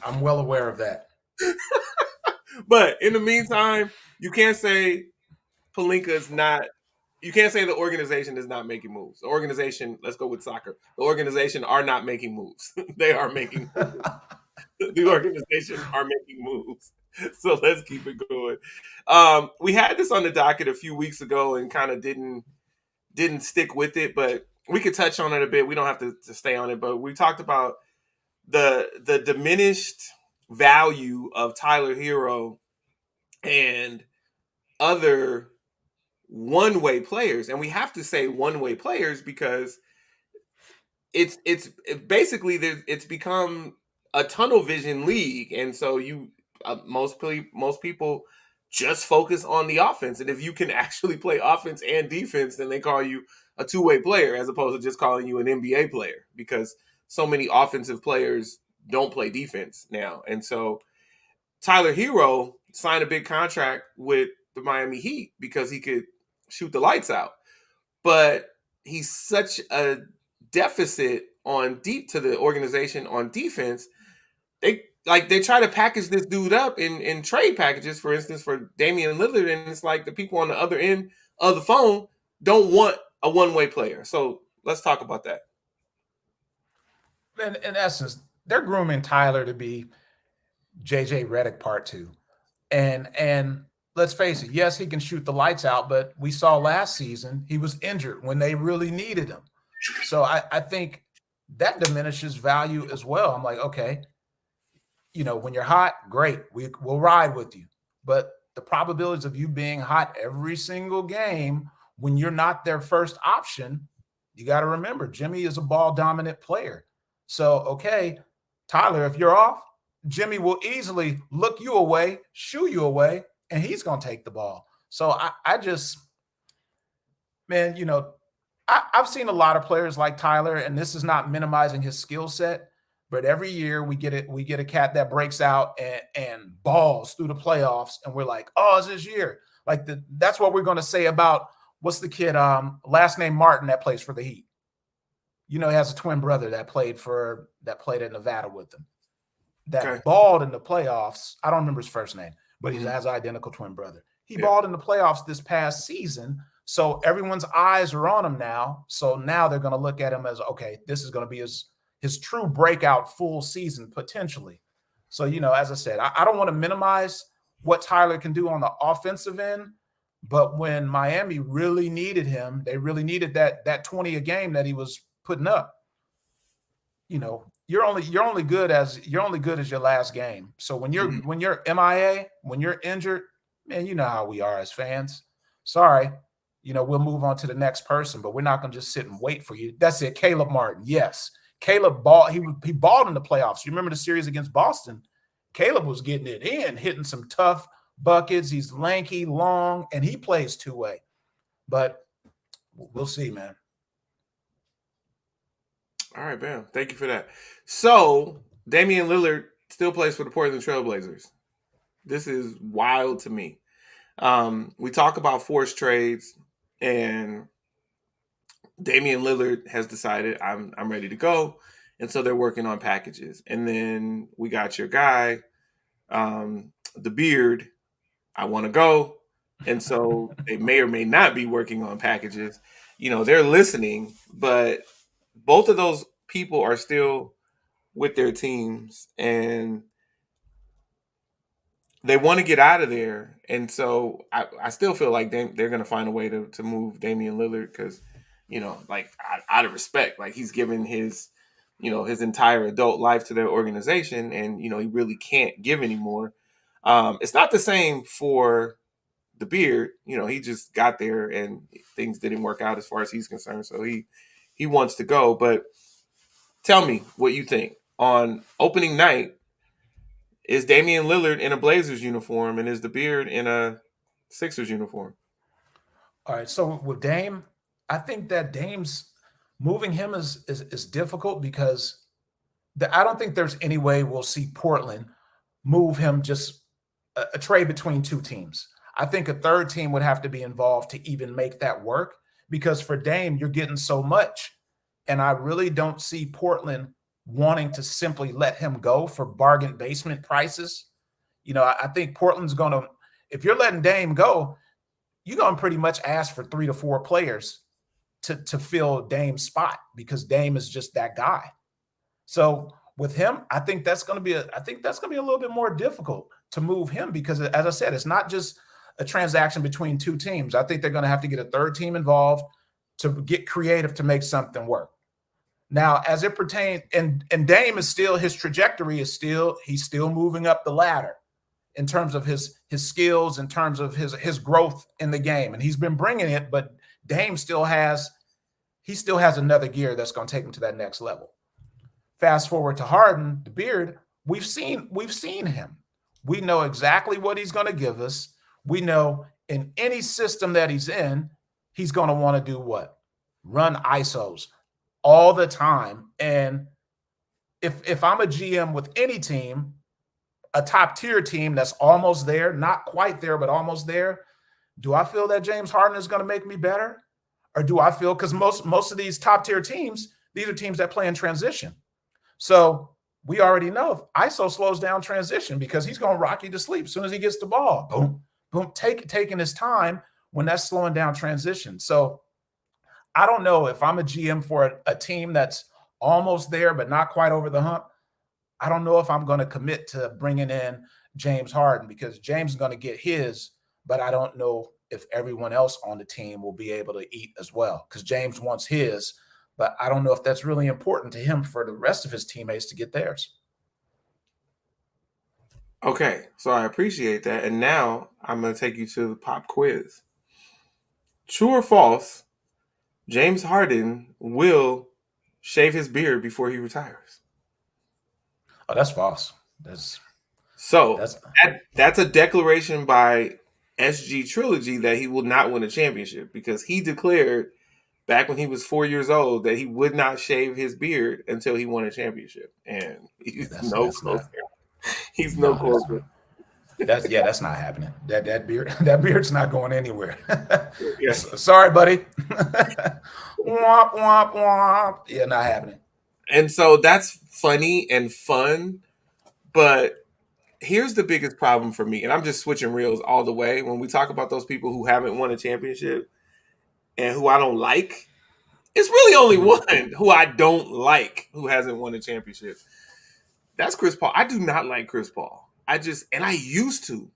I'm well aware of that. But in the meantime, you can't say Pelinka is not. You can't say the organization is not making moves. The organization, let's go with soccer. The organization are not making moves. They are making moves. The organization are making moves. So let's keep it going. We had this on the docket a few weeks ago and kind of didn't stick with it, but we could touch on it a bit. We don't have to stay on it, but we talked about the diminished value of Tyler Hero and other one-way players. And we have to say one-way players because it's basically it's become a tunnel vision league. And so most people just focus on the offense. And if you can actually play offense and defense, then they call you a two-way player as opposed to just calling you an NBA player because so many offensive players don't play defense now. And so Tyler Hero signed a big contract with the Miami Heat because he could shoot the lights out. But he's such a deficit to the organization on defense. They try to package this dude up in trade packages, for instance, for Damian Lillard. And it's like the people on the other end of the phone don't want a one-way player. So let's talk about that. In essence, they're grooming Tyler to be JJ Redick Part 2. And let's face it, yes, he can shoot the lights out, but we saw last season he was injured when they really needed him. So I think that diminishes value as well. I'm like, okay, when you're hot, great, we'll ride with you. But the probabilities of you being hot every single game when you're not their first option, you got to remember, Jimmy is a ball-dominant player. So, okay, Tyler, if you're off, Jimmy will easily look you away, shoo you away, and he's going to take the ball. So I just, man, I've seen a lot of players like Tyler, and this is not minimizing his skill set, but every year we get a cat that breaks out and balls through the playoffs, and we're like, oh, it's his year. Like that's what we're going to say about what's the kid, last name Martin, that plays for the Heat. He has a twin brother that played at Nevada with him. That balled in the playoffs. I don't remember his first name, but he has an identical twin brother. He balled in the playoffs this past season. So everyone's eyes are on him now. So now they're going to look at him as, okay, this is going to be his true breakout full season potentially. So, as I said, I don't want to minimize what Tyler can do on the offensive end, but when Miami really needed him, they really needed that 20 a game that he was putting up. You're only good as your last game. So when you're MIA, when you're injured, man, you know how we are as fans. Sorry, we'll move on to the next person, but we're not going to just sit and wait for you. That's it. Caleb Martin. Yes. Caleb balled. He balled in the playoffs. You remember the series against Boston? Caleb was getting it in, hitting some tough buckets. He's lanky, long, and he plays two-way. But we'll see, man. All right, bam. Thank you for that. So Damian Lillard still plays for the Portland Trail Blazers. This is wild to me. We talk about forced trades, and Damian Lillard has decided I'm ready to go, and so they're working on packages. And then we got your guy, the Beard. I want to go, and so they may or may not be working on packages. They're listening, but both of those people are still with their teams, and they want to get out of there. And so I still feel like they're going to find a way to move Damian Lillard because, out of respect, like he's given his entire adult life to their organization, and, he really can't give anymore. It's not the same for the Beard. He just got there and things didn't work out as far as he's concerned. So he wants to go. But tell me what you think. On opening night, is Damian Lillard in a Blazers uniform and is the Beard in a Sixers uniform? All right. So with Dame, I think that Dame's moving him is difficult because I don't think there's any way we'll see Portland move him just a trade between two teams. I think a third team would have to be involved to even make that work because for Dame, you're getting so much. And I really don't see Portland wanting to simply let him go for bargain basement prices. I think Portland's going to, if you're letting Dame go, you're going to pretty much ask for 3 to 4 players to fill Dame's spot because Dame is just that guy. So with him, I think that's going to be a little bit more difficult to move him because, as I said, it's not just a transaction between two teams. I think they're going to have to get a third team involved to get creative to make something work. Now, as it pertains, and Dame is still, his trajectory is still, he's still moving up the ladder in terms of his skills, in terms of his growth in the game. And he's been bringing it, but Dame still has another gear that's going to take him to that next level. Fast forward to Harden, the Beard, we've seen him. We know exactly what he's going to give us. We know in any system that he's in, he's going to want to do what? Run ISOs all the time. And if I'm a GM with any team, a top tier team that's almost there, not quite there, but almost there, do I feel that James Harden is going to make me better? Or do I feel, because most of these top tier teams, these are teams that play in transition. So we already know if ISO slows down transition because he's going to rock you to sleep as soon as he gets the ball. Boom, boom, taking his time when that's slowing down transition. So I don't know if I'm a GM for a team that's almost there but not quite over the hump. I don't know if I'm going to commit to bringing in James Harden, because James is going to get his, but I don't know if everyone else on the team will be able to eat as well, because James wants his, but I don't know if that's really important to him for the rest of his teammates to get theirs. Okay, so I appreciate that. And now I'm going to take you to the pop quiz. True or false, James Harden will shave his beard before he retires? Oh, that's false. That's a declaration by SG Trilogy that he will not win a championship, because he declared back when he was 4 years old that he would not shave his beard until he won a championship. And he's no closer. He's no closer. That's not happening. That beard's not going anywhere. Sorry, buddy. Womp womp womp. Yeah, not happening. And so that's funny and fun, but here's the biggest problem for me, and I'm just switching reels all the way. When we talk about those people who haven't won a championship and who I don't like, it's really only one who I don't like who hasn't won a championship. That's Chris Paul. I do not like Chris Paul. I used to,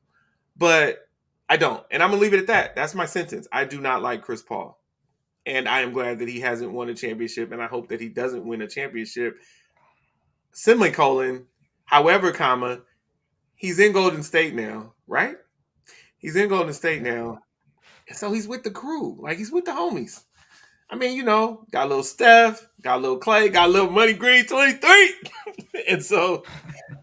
but I don't. And I'm going to leave it at that. That's my sentence. I do not like Chris Paul. And I am glad that he hasn't won a championship, and I hope that he doesn't win a championship. Semicolon, however, comma, he's in Golden State now, right? He's in Golden State now. So he's with the crew. Like, he's with the homies. I mean, got a little Steph, got a little Clay, got a little Money Green 23. And so,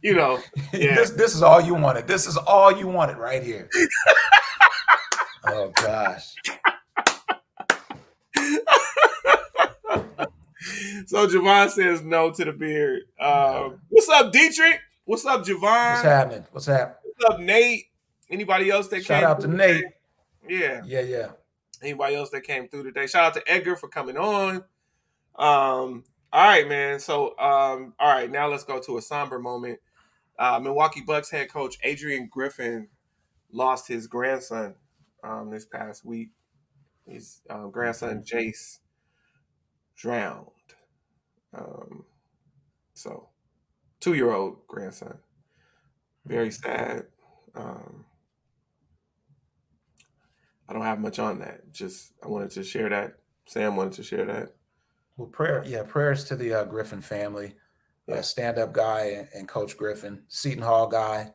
yeah. This is all you wanted. This is all you wanted right here. Oh, gosh. So Javon says no to the beard. What's up, Dietrich? What's up, Javon? What's happening? What's up, Nate? Anybody else that Shout out to Nate. Yeah. Yeah. Anybody else that came through today? Shout out to Edgar for coming on. All right, man. So, all right, now let's go to a somber moment. Milwaukee Bucks head coach Adrian Griffin lost his grandson this past week. His grandson Jace drowned. So 2-year-old grandson. Very sad. I don't have much on that. Just I wanted to share that. Sam wanted to share that. Well, prayers to the Griffin family. Stand-up guy and Coach Griffin, Seton Hall guy.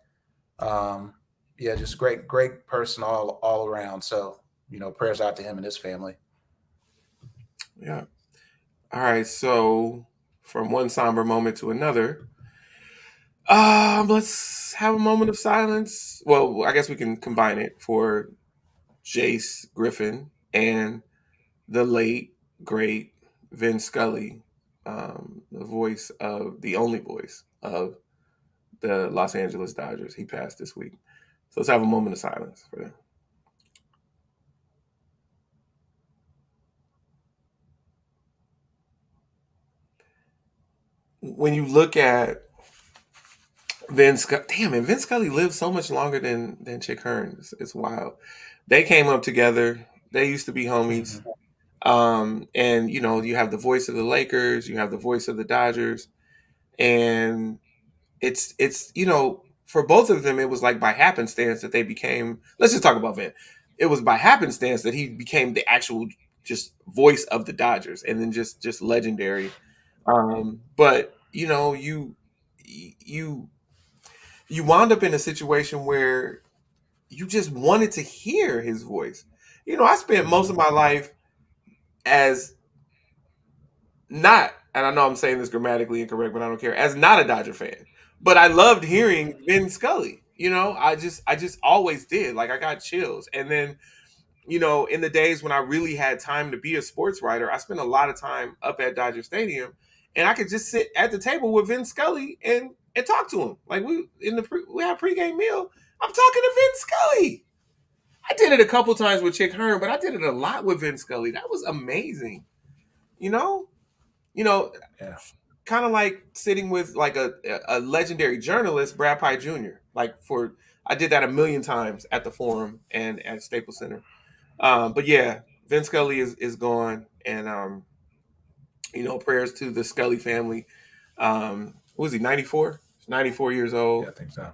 Just great person all around. So, prayers out to him and his family. Yeah. All right. So from one somber moment to another, let's have a moment of silence. Well, I guess we can combine it for Jace Griffin and the late, great Vin Scully, the only voice of the Los Angeles Dodgers. He passed this week. So let's have a moment of silence for them. When you look at Vin Scully lived so much longer than Chick Hearn. It's wild. They came up together. They used to be homies. And you have the voice of the Lakers, you have the voice of the Dodgers, and it's for both of them, it was like by happenstance that they became. Let's just talk about Vin. It was by happenstance that he became the actual just voice of the Dodgers, and then just legendary. But you wound up in a situation where you just wanted to hear his voice. I spent most of my life as not, and I know I'm saying this grammatically incorrect, but I don't care, as not a Dodger fan. But I loved hearing Vin Scully. I just always did. Like, I got chills. And then, in the days when I really had time to be a sports writer, I spent a lot of time up at Dodger Stadium, and I could just sit at the table with Vin Scully and talk to him. Like, we had a pregame meal. I'm talking to Vin Scully. I did it a couple times with Chick Hearn, but I did it a lot with Vin Scully. That was amazing. Kind of like sitting with like a legendary journalist, Brad Pye Jr. I did that a million times at the Forum and at Staples Center. But yeah, Vince Scully is gone, and prayers to the Scully family. What was he, 94? 94 years old. Yeah, I think so.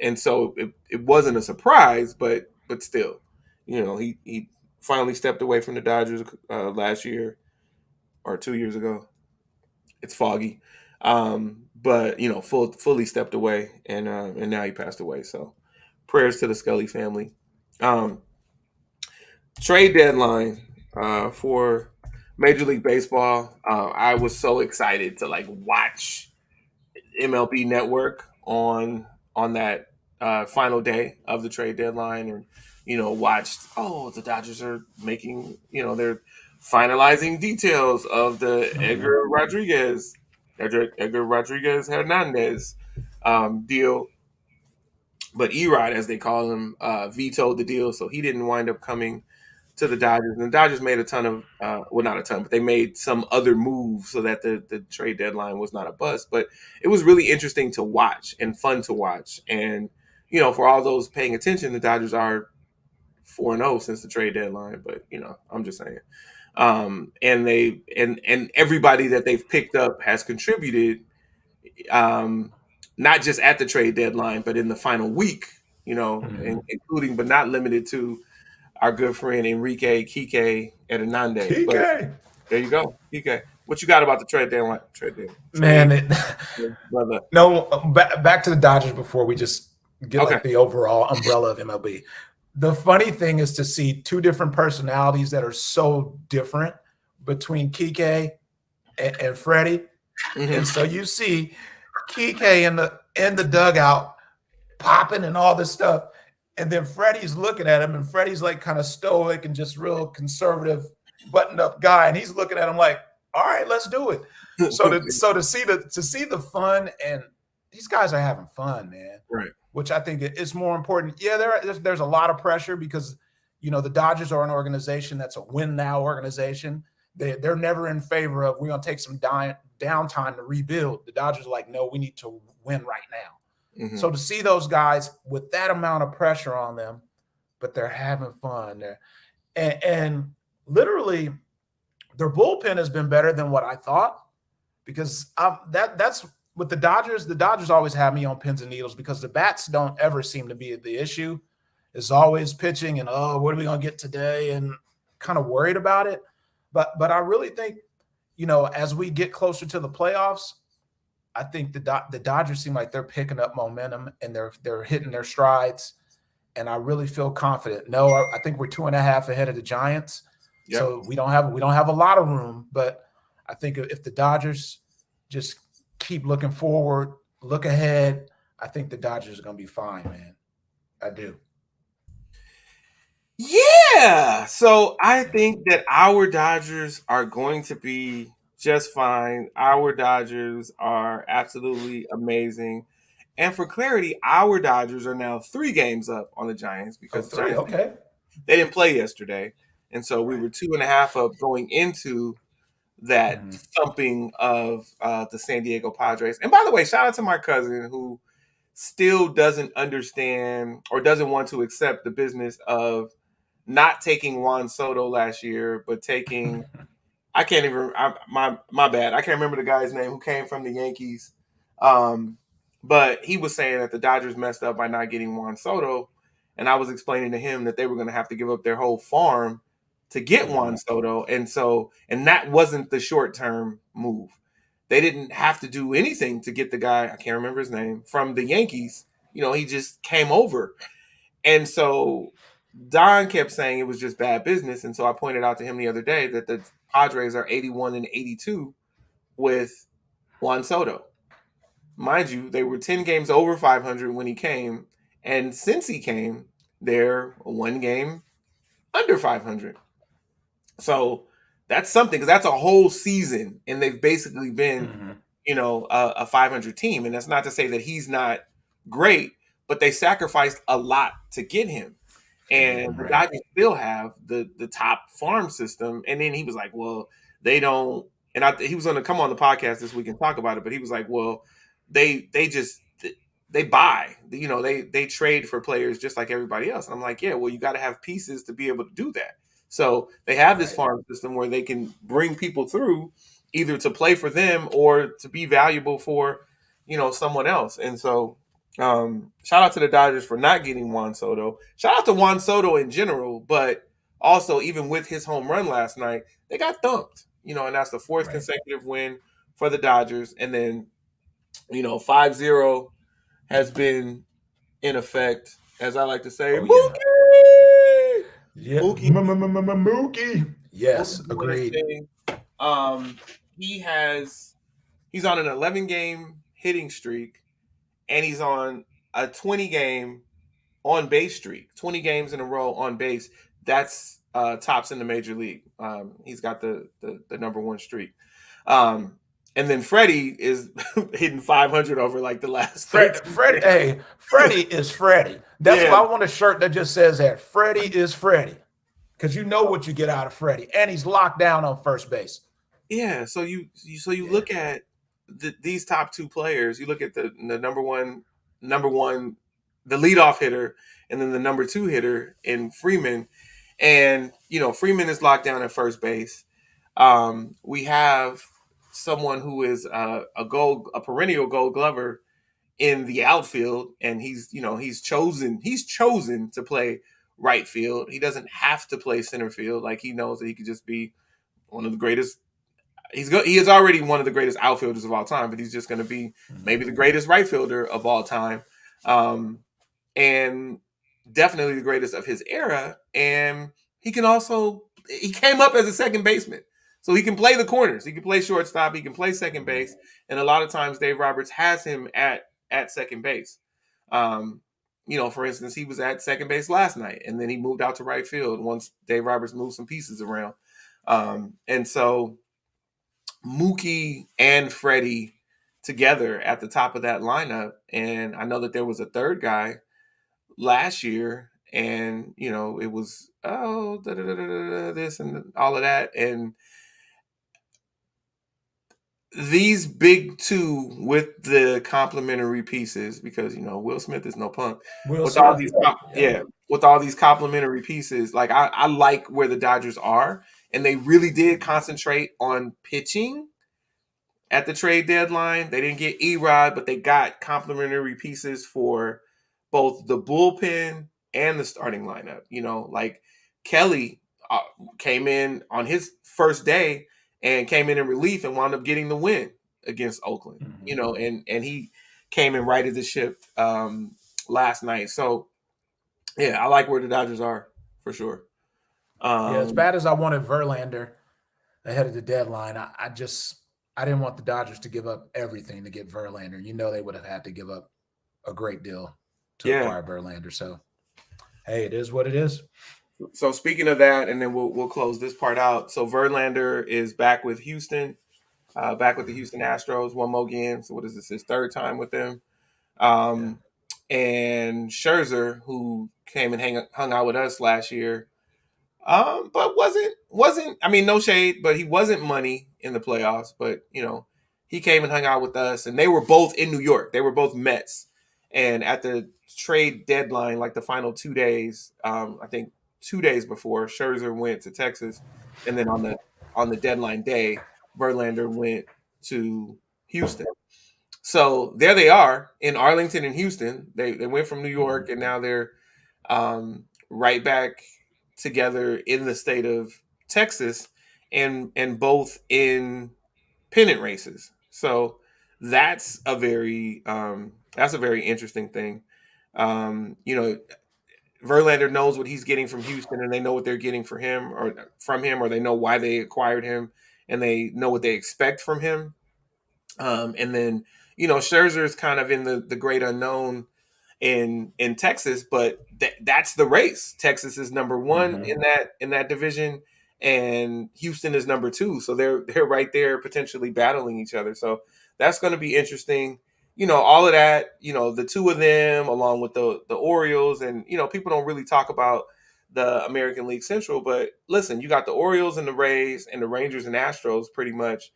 And so it wasn't a surprise, but still, he finally stepped away from the Dodgers last year or 2 years ago. It's foggy, but fully stepped away, and now he passed away. So prayers to the Scully family. Trade deadline for Major League Baseball. I was so excited to watch MLB Network on that final day of the trade deadline, and watched. Oh, the Dodgers are making. They're finalizing details of the Edgar Rodriguez Hernandez deal. But Erod, as they call him, vetoed the deal, so he didn't wind up coming to the Dodgers. And the Dodgers made a ton of, not a ton, but they made some other moves so that the trade deadline was not a bust. But it was really interesting to watch and fun to watch. And, for all those paying attention, the Dodgers are 4-0 since the trade deadline. But, I'm just saying. And everybody that they've picked up has contributed, not just at the trade deadline, but in the final week, including but not limited to our good friend Enrique Kike Hernandez. Kike. There you go, Kike. What you got about the trade deadline? Man, brother. No, back to the Dodgers before we just get the overall umbrella of MLB. The funny thing is to see two different personalities that are so different between Kike and Freddie. Mm-hmm. And so you see Kike in the dugout popping and all this stuff. And then Freddie's looking at him, and Freddie's kind of stoic and just real conservative, buttoned up guy. And he's looking at him like, all right, let's do it. So to see the fun, and these guys are having fun, man. Right. Which I think is more important. Yeah, there's a lot of pressure because, the Dodgers are an organization that's a win now organization. They're never in favor of, we're going to take some downtime to rebuild. The Dodgers are like, no, we need to win right now. Mm-hmm. So to see those guys with that amount of pressure on them, but they're having fun there. And literally their bullpen has been better than what I thought, because that's with the Dodgers. The Dodgers always have me on pins and needles because the bats don't ever seem to be the issue. It's always pitching and, what are we going to get today? And kind of worried about it. But I really think, as we get closer to the playoffs, I think the Dodgers seem like they're picking up momentum and they're hitting their strides, and I really feel confident. No, I think we're 2.5 ahead of the Giants, so we don't have a lot of room. But I think if the Dodgers just keep looking forward, look ahead, I think the Dodgers are going to be fine, man. I do. Yeah. So I think that our Dodgers are going to be just fine. Our Dodgers are absolutely amazing. And for clarity, our Dodgers are now 3 games up on the Giants because the Giants, they didn't play yesterday. And so we were 2.5 up going into that thumping of the San Diego Padres. And by the way, shout out to my cousin who still doesn't understand or doesn't want to accept the business of not taking Juan Soto last year, but taking I can't even. My bad. I can't remember the guy's name who came from the Yankees, but he was saying that the Dodgers messed up by not getting Juan Soto, and I was explaining to him that they were going to have to give up their whole farm to get Juan Soto, and that wasn't the short term move. They didn't have to do anything to get the guy. I can't remember his name from the Yankees. He just came over, and so Don kept saying it was just bad business, and so I pointed out to him the other day that the Padres are 81-82 with Juan Soto. Mind you, they were 10 games over 500 when he came, and since he came, they're 1 game under 500. So that's something, because that's a whole season, and they've basically been, a 500 team. And that's not to say that he's not great, but they sacrificed a lot to get him. And the Dodgers still have the top farm system. And then he was like, well, they don't. And he was going to come on the podcast this week and talk about it. But he was like, well, they buy. They trade for players just like everybody else. And I'm like, yeah, well, you got to have pieces to be able to do that. So they have this Right. farm system where they can bring people through either to play for them or to be valuable for, someone else. And so shout out to the Dodgers for not getting Juan Soto. Shout out to Juan Soto in general, but also even with his home run last night, they got thumped. And that's the fourth Right. consecutive win for the Dodgers. And then, 5-0 has been in effect, as I like to say, Oh yeah. Mookie! Yeah. Mookie, Mookie. Yes, Mookie's doing his agreed. thing. Um, he's on an 11-game hitting streak, and he's on a 20-game on base streak. 20 games in a row on base. That's tops in the major league. He's got the number one streak. And then Freddie is hitting 500 over like the last 13 Freddie, games. hey, Freddie is Freddie. That's Yeah. why I want a shirt that just says that Freddie is Freddie, because you know what you get out of Freddie, and he's locked down on first base. Yeah, so you look at these top two players. You look at the number one, the leadoff hitter, and then the number two hitter in Freeman, and Freeman is locked down at first base. We have someone who is a perennial Gold Glover in the outfield, and he's chosen to play right field. He doesn't have to play center field. Like, he knows that he could just be one of the greatest. He is already one of the greatest outfielders of all time, but he's just going to be maybe the greatest right fielder of all time, and definitely the greatest of his era. And he came up as a second baseman, so he can play the corners. He can play shortstop. He can play second base, and a lot of times Dave Roberts has him at second base. For instance, he was at second base last night, and then he moved out to right field once Dave Roberts moved some pieces around. And so Mookie and Freddie together at the top of that lineup. And I know that there was a third guy last year, and it was this and all of that. And these big two with the complementary pieces, because Will Smith is no punk. With all these complementary pieces, like I like where the Dodgers are, and they really did concentrate on pitching at the trade deadline. They didn't get Erod, but they got complementary pieces for both the bullpen and the starting lineup. Like Kelly came in on his first day and came in relief and wound up getting the win against Oakland. And he came and righted the ship last night. So yeah, I like where the Dodgers are for sure. As bad as I wanted Verlander ahead of the deadline, I didn't want the Dodgers to give up everything to get Verlander. They would have had to give up a great deal to acquire Verlander. So, hey, it is what it is. So speaking of that, and then we'll close this part out. So Verlander is back with Houston, back with the Houston Astros, one more game. So what is this? His third time with them. And Scherzer, who came and hung out with us last year, but wasn't. I mean, no shade, but he wasn't money in the playoffs. But he came and hung out with us, and they were both in New York. They were both Mets, and at the trade deadline, like the final 2 days, I think 2 days before, Scherzer went to Texas, and then on the deadline day, Verlander went to Houston. So there they are in Arlington and Houston. They went from New York, and now they're right back together in the state of Texas, and both in pennant races. So that's a very interesting thing. Verlander knows what he's getting from Houston, and they know what they're getting from him, or they know why they acquired him, and they know what they expect from him. And then Scherzer is kind of in the great unknown in Texas, but that's the race. Texas is number one in that division, and Houston is number two. So they're right there potentially battling each other. So that's going to be interesting. All of that, the two of them along with the Orioles, and people don't really talk about the American League Central, but listen, you got the Orioles and the Rays and the Rangers and Astros pretty much.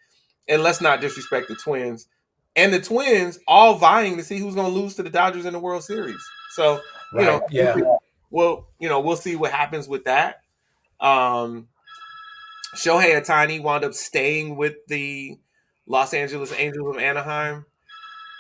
And let's not disrespect the Twins. And the Twins all vying to see who's going to lose to the Dodgers in the World Series. So, we'll see what happens with that. Shohei Ohtani wound up staying with the Los Angeles Angels of Anaheim.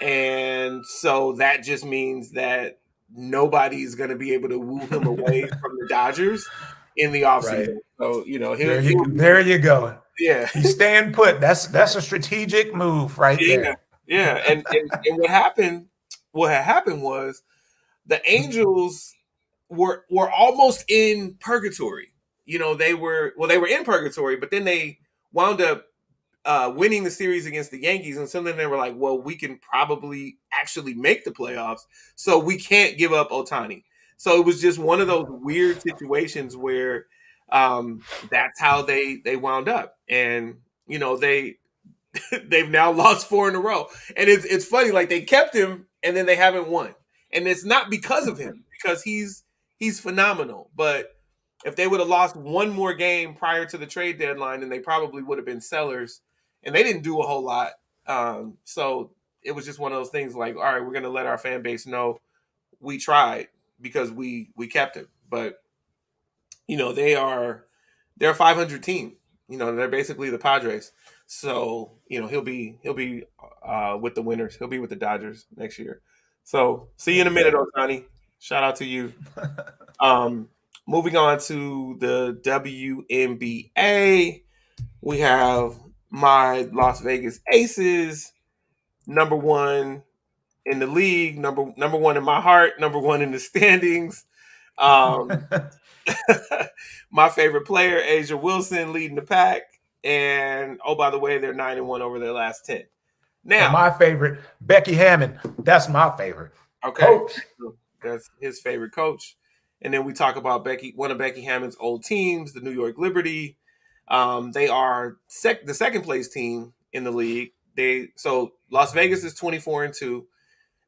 And so that just means that nobody's going to be able to woo him away from the Dodgers in the offseason. Right. So, There you go. Yeah. He's staying put. That's a strategic move right there. Yeah. And what had happened was the Angels were almost in purgatory. They were in purgatory, but then they wound up winning the series against the Yankees, and so then they were like, well, we can probably actually make the playoffs, so we can't give up Ohtani. So it was just one of those weird situations where that's how they wound up. And they've now lost 4 in a row. And it's funny, like they kept him and then they haven't won. And it's not because of him, because he's phenomenal. But if they would have lost one more game prior to the trade deadline, then they probably would have been sellers. And they didn't do a whole lot. So it was just one of those things like, all right, we're going to let our fan base know we tried because we kept him. But, they're a 500 team. They're basically the Padres. So, he'll be with the winners. He'll be with the Dodgers next year. So see you in a minute, Ohtani. Shout out to you. Moving on to the WNBA, we have my Las Vegas Aces, number 1 in the league, number 1 in my heart, number 1 in the standings. My favorite player, Asia Wilson, leading the pack. And oh, by the way, they're 9-1 over their last 10. Now, and my favorite, Becky Hammond. That's my favorite. Okay, coach. That's his favorite coach. And then we talk about one of Becky Hammond's old teams, the New York Liberty. They are the second place team in the league. So Las Vegas is 24-2,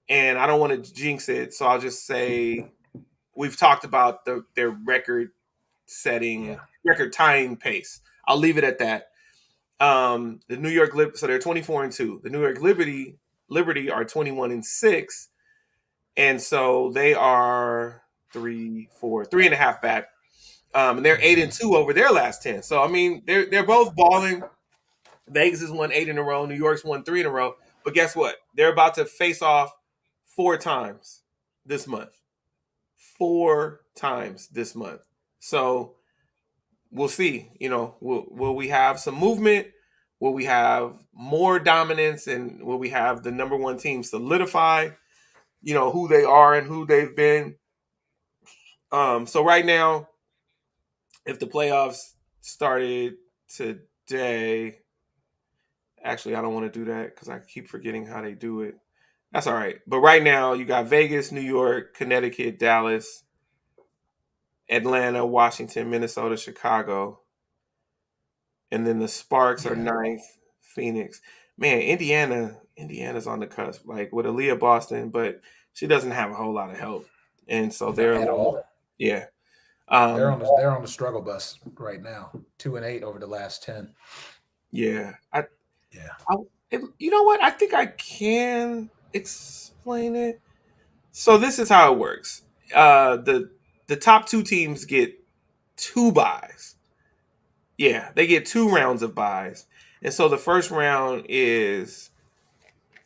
and I don't want to jinx it, so I'll just say we've talked about their record tying pace. I'll leave it at that. The New York so they're 24-2. The New York Liberty are 21-6, and so they are 3.5 back. And they're 8-2 over their last 10. So I mean, they're both balling. Vegas has won 8 in a row. New York's won 3 in a row. But guess what? They're about to face off 4 times this month. 4 times this month. So we'll see. Will we have some movement? Will we have more dominance? And will we have the number 1 team solidify, who they are and who they've been? So right now, if the playoffs started today, actually, I don't want to do that because I keep forgetting how they do it. That's all right. But right now, you got Vegas, New York, Connecticut, Dallas, Atlanta, Washington, Minnesota, Chicago. And then the Sparks are 9th, Phoenix. Man, Indiana's on the cusp, like with Aaliyah Boston, but she doesn't have a whole lot of help. And so they're at all. Yeah. They're on the struggle bus right now. 2-8 over the last 10. Yeah. You know what? I think I can explain it. So this is how it works. The top 2 teams get 2 buys. Yeah, they get 2 rounds of buys. And so the first round is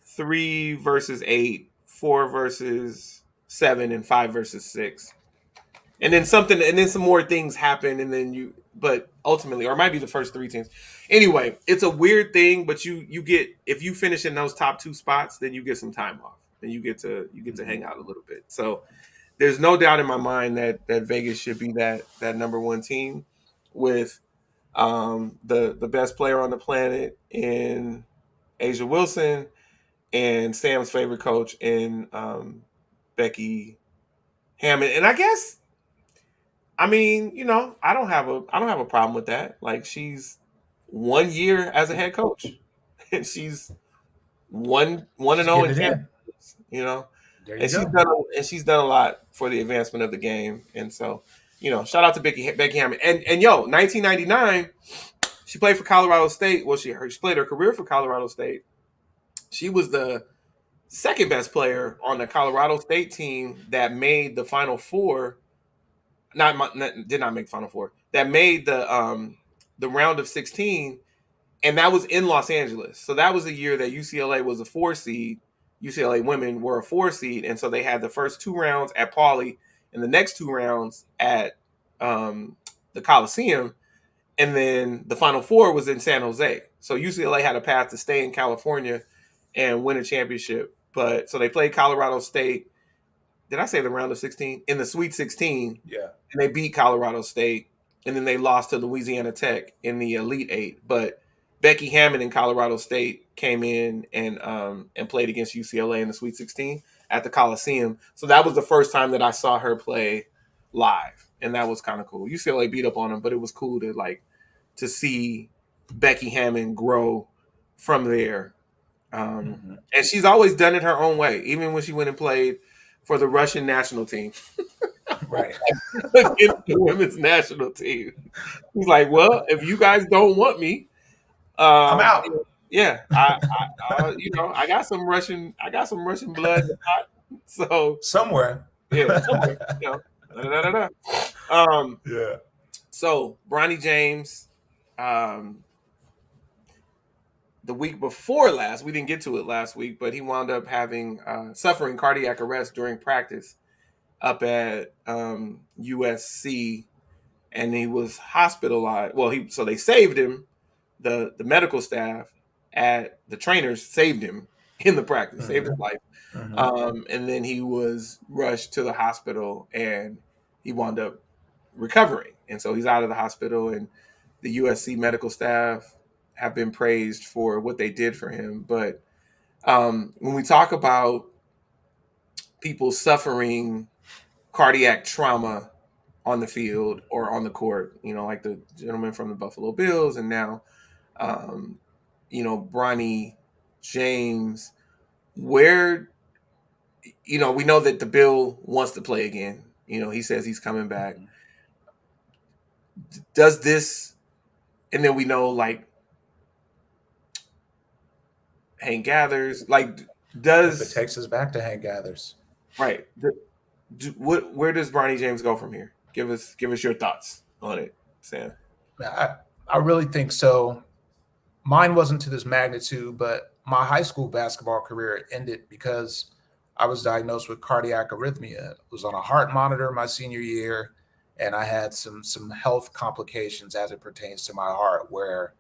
3 versus 8, 4 versus 7, and 5 versus 6. And then some more things happen, and then but ultimately, or it might be the first 3 teams. Anyway, it's a weird thing, but you get, if you finish in those top 2 spots, then you get some time off, and you get to hang out a little bit. So there's no doubt in my mind that Vegas should be that number 1 team with the best player on the planet in Asia Wilson and Sam's favorite coach in Becky Hammond. And I guess, I mean, I don't have a problem with that. Like, she's 1 year as a head coach, and she's 1-0 in championships. There you go. She's done a lot for the advancement of the game. And so, shout out to Becky Hammond. And 1999, she played for Colorado State. Well, she played her career for Colorado State. She was the second best player on the Colorado State team that made the Final Four did not make Final Four. That made the round of 16, and that was in Los Angeles. So that was the year that UCLA was a 4 seed. UCLA women were a 4 seed, and so they had the first 2 rounds at Pauley, and the next 2 rounds at the Coliseum, and then the Final Four was in San Jose. So UCLA had a path to stay in California and win a championship. But so they played Colorado State. Did I say the round of 16? In the Sweet 16. Yeah. And they beat Colorado State. And then they lost to Louisiana Tech in the Elite Eight. But Becky Hammond in Colorado State came in and played against UCLA in the Sweet 16 at the Coliseum. So that was the first time that I saw her play live. And that was kind of cool. UCLA beat up on them, but it was cool to see Becky Hammond grow from there. And she's always done it her own way, even when she went and played for the Russian national team. Right. Against the women's national team. He's like, well, if you guys don't want me, I'm out. Yeah, I I got some Russian blood in the pot. So somewhere. Yeah, somewhere. Yeah. So Bronny James, the week before last, we didn't get to it last week, but he wound up having suffering cardiac arrest during practice up at USC, and he was hospitalized. Well, so they saved him. The medical staff at the trainers saved him in the practice, saved his life. And then he was rushed to the hospital, and he wound up recovering. And so he's out of the hospital, and the USC medical staff have been praised for what they did for him. But when we talk about people suffering cardiac trauma on the field or on the court, like the gentleman from the Buffalo Bills, and now, Bronny James, where, we know that the Bill wants to play again. He says he's coming back. Does this, and then we know, Hank Gathers, does it takes us back to Hank Gathers, right? Where does Bronny James go from here? Give us your thoughts on it, Sam. I really think so. Mine wasn't to this magnitude, but my high school basketball career ended because I was diagnosed with cardiac arrhythmia. I was on a heart monitor my senior year, and I had some health complications as it pertains to my heart, where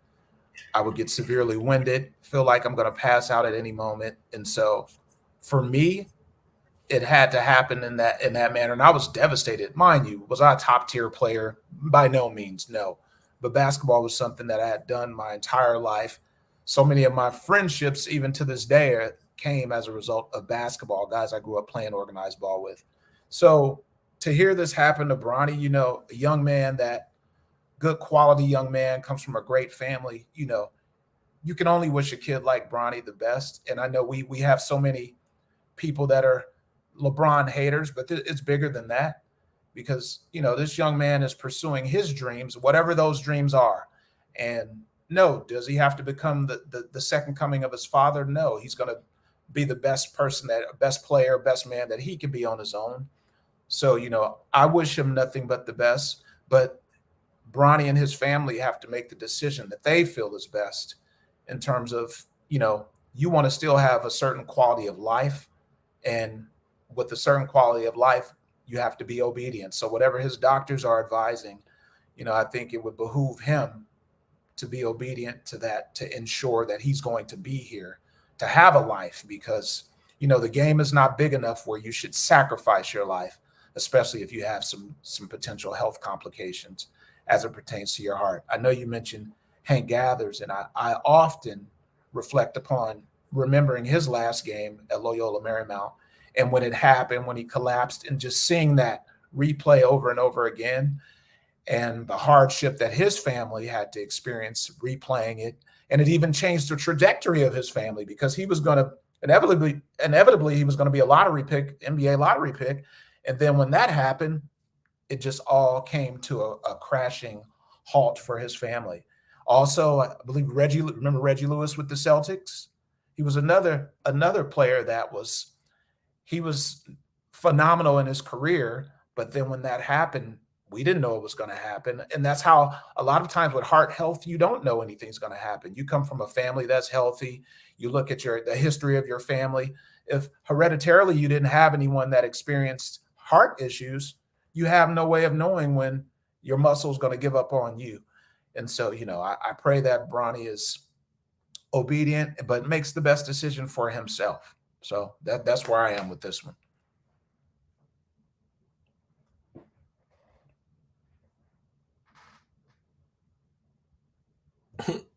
I would get severely winded, feel like I'm going to pass out at any moment. And so for me, it had to happen in that manner. And I was devastated. Mind you, was I a top tier player? By no means, no. But basketball was something that I had done my entire life. So many of my friendships, even to this day, came as a result of basketball, guys I grew up playing organized ball with. So to hear this happen to Bronny, a young man, that good quality young man, comes from a great family, you can only wish a kid like Bronny the best. And I know we have so many people that are LeBron haters, but it's bigger than that, because, this young man is pursuing his dreams, whatever those dreams are. And no, does he have to become the second coming of his father? No, he's going to be the best person, best player, best man that he can be on his own. So, I wish him nothing but the best, but Bronny and his family have to make the decision that they feel is best in terms of, you want to still have a certain quality of life, and with a certain quality of life, you have to be obedient. So whatever his doctors are advising, I think it would behoove him to be obedient to that, to ensure that he's going to be here, to have a life, because, the game is not big enough where you should sacrifice your life, especially if you have some potential health complications as it pertains to your heart. I know you mentioned Hank Gathers, and I often reflect upon remembering his last game at Loyola Marymount, and when it happened, when he collapsed, and just seeing that replay over and over again, and the hardship that his family had to experience replaying it. And it even changed the trajectory of his family, because he was going to inevitably he was going to be a lottery pick, NBA lottery pick. And then when that happened, it just all came to a crashing halt for his family. Also, I believe remember Reggie Lewis with the Celtics? He was another player that he was phenomenal in his career. But then when that happened, We didn't know it was going to happen. And that's how a lot of times with heart health, you don't know anything's going to happen. You come from a family that's healthy. You look at the history of your family. If hereditarily you didn't have anyone that experienced heart issues, you have no way of knowing when your muscle's going to give up on you. And so, I pray that Bronny is obedient, but makes the best decision for himself. So that's where I am with this one.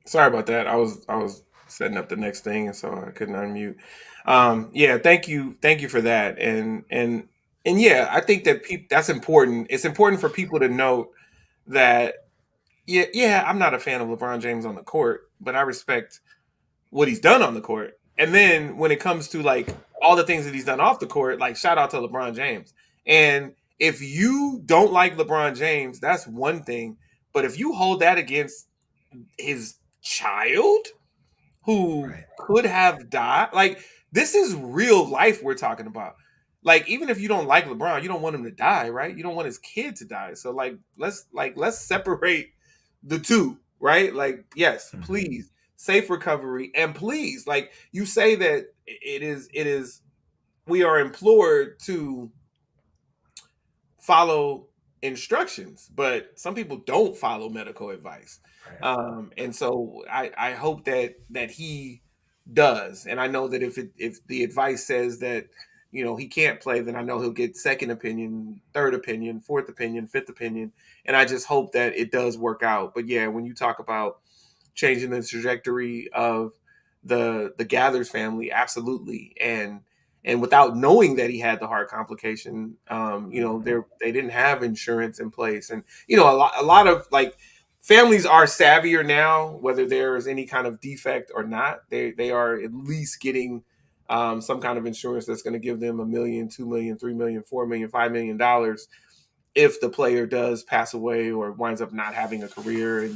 Sorry about that. I was setting up the next thing, and so I couldn't unmute. Yeah, thank you for that. And yeah, I think that that's important. It's important for people to note that yeah, I'm not a fan of LeBron James on the court, but I respect what he's done on the court. And then when it comes to like all the things that he's done off the court, like shout out to LeBron James. And if you don't like LeBron James, that's one thing. But if you hold that against his child who could have died, like this is real life we're talking about. Like even if you don't like LeBron, you don't want him to die, right? You don't want his kid to die. So let's separate the two, right? Like yes, please safe recovery, and please, like you say that it is we are implored to follow instructions, but some people don't follow medical advice. And so I hope that he does. And I know that if the advice says that he can't play, then I know he'll get second opinion, third opinion, fourth opinion, fifth opinion, and I just hope that it does work out. But yeah, when you talk about changing the trajectory of the Gathers family, absolutely. And without knowing that he had the heart complication, they didn't have insurance in place. And a lot of like families are savvier now, whether there is any kind of defect or not. They are at least getting some kind of insurance that's going to give them $1 million, $2 million, $3 million, $4 million, $5 million if the player does pass away or winds up not having a career.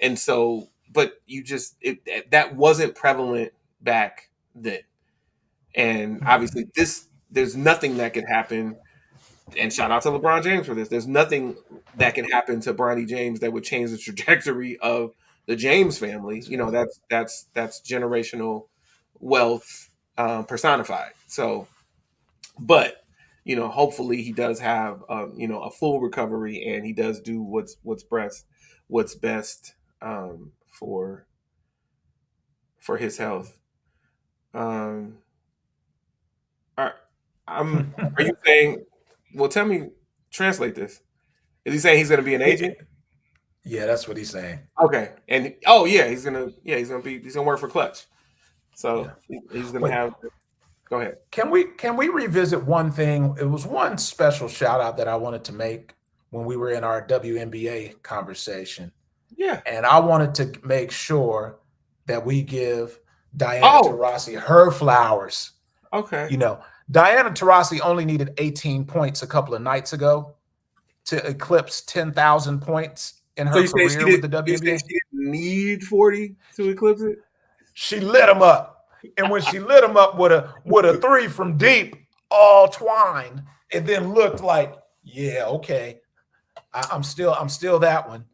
And so, but that wasn't prevalent back then. And obviously there's nothing that could happen. And shout out to LeBron James for this. There's nothing that can happen to Bronny James that would change the trajectory of the James family. That's generational wealth personified. So, but hopefully he does have a full recovery, and he does do what's best for his health. Are you saying? Well, tell me. Translate this. Is he saying he's going to be an agent? Yeah, that's what he's saying. Okay, and he's gonna work for Clutch. So he's gonna have. Go ahead. Can we revisit one thing? It was one special shout out that I wanted to make when we were in our WNBA conversation. Yeah, and I wanted to make sure that we give Diana Taurasi her flowers. Okay. Diana Taurasi only needed 18 points a couple of nights ago to eclipse 10,000 points in her career with the WNBA. She didn't need 40 to eclipse it? She lit them up. And when she lit them up with a three from deep, all twined, it then looked like, yeah, okay, I'm still that one.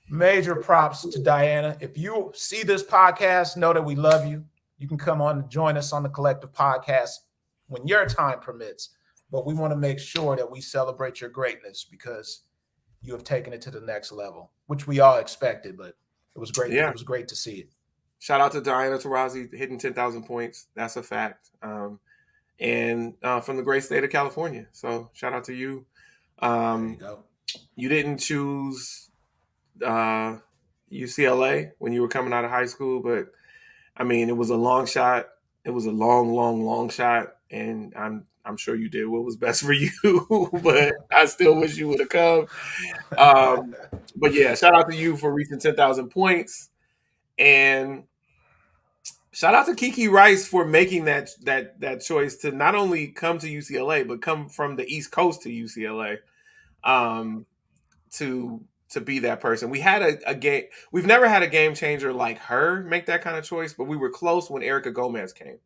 Major props to Diana. If you see this podcast, know that we love you. You can come on and join us on the Collective Podcast when your time permits. But we want to make sure that we celebrate your greatness because you have taken it to the next level, which we all expected, but it was great. Yeah. It was great to see it. Shout out to Diana Taurasi hitting 10,000 points. That's a fact. And from the great state of California. So shout out to you. There you go. You didn't choose UCLA when you were coming out of high school, but I mean, it was a long shot. It was a long shot, and I'm sure you did what was best for you. But I still wish you would have come. But yeah, shout out to you for reaching 10,000 points, and shout out to Kiki Rice for making that choice to not only come to UCLA but come from the East Coast to UCLA. To be that person. We had a game. We've never had a game changer like her make that kind of choice, but we were close when Erica Gomez came.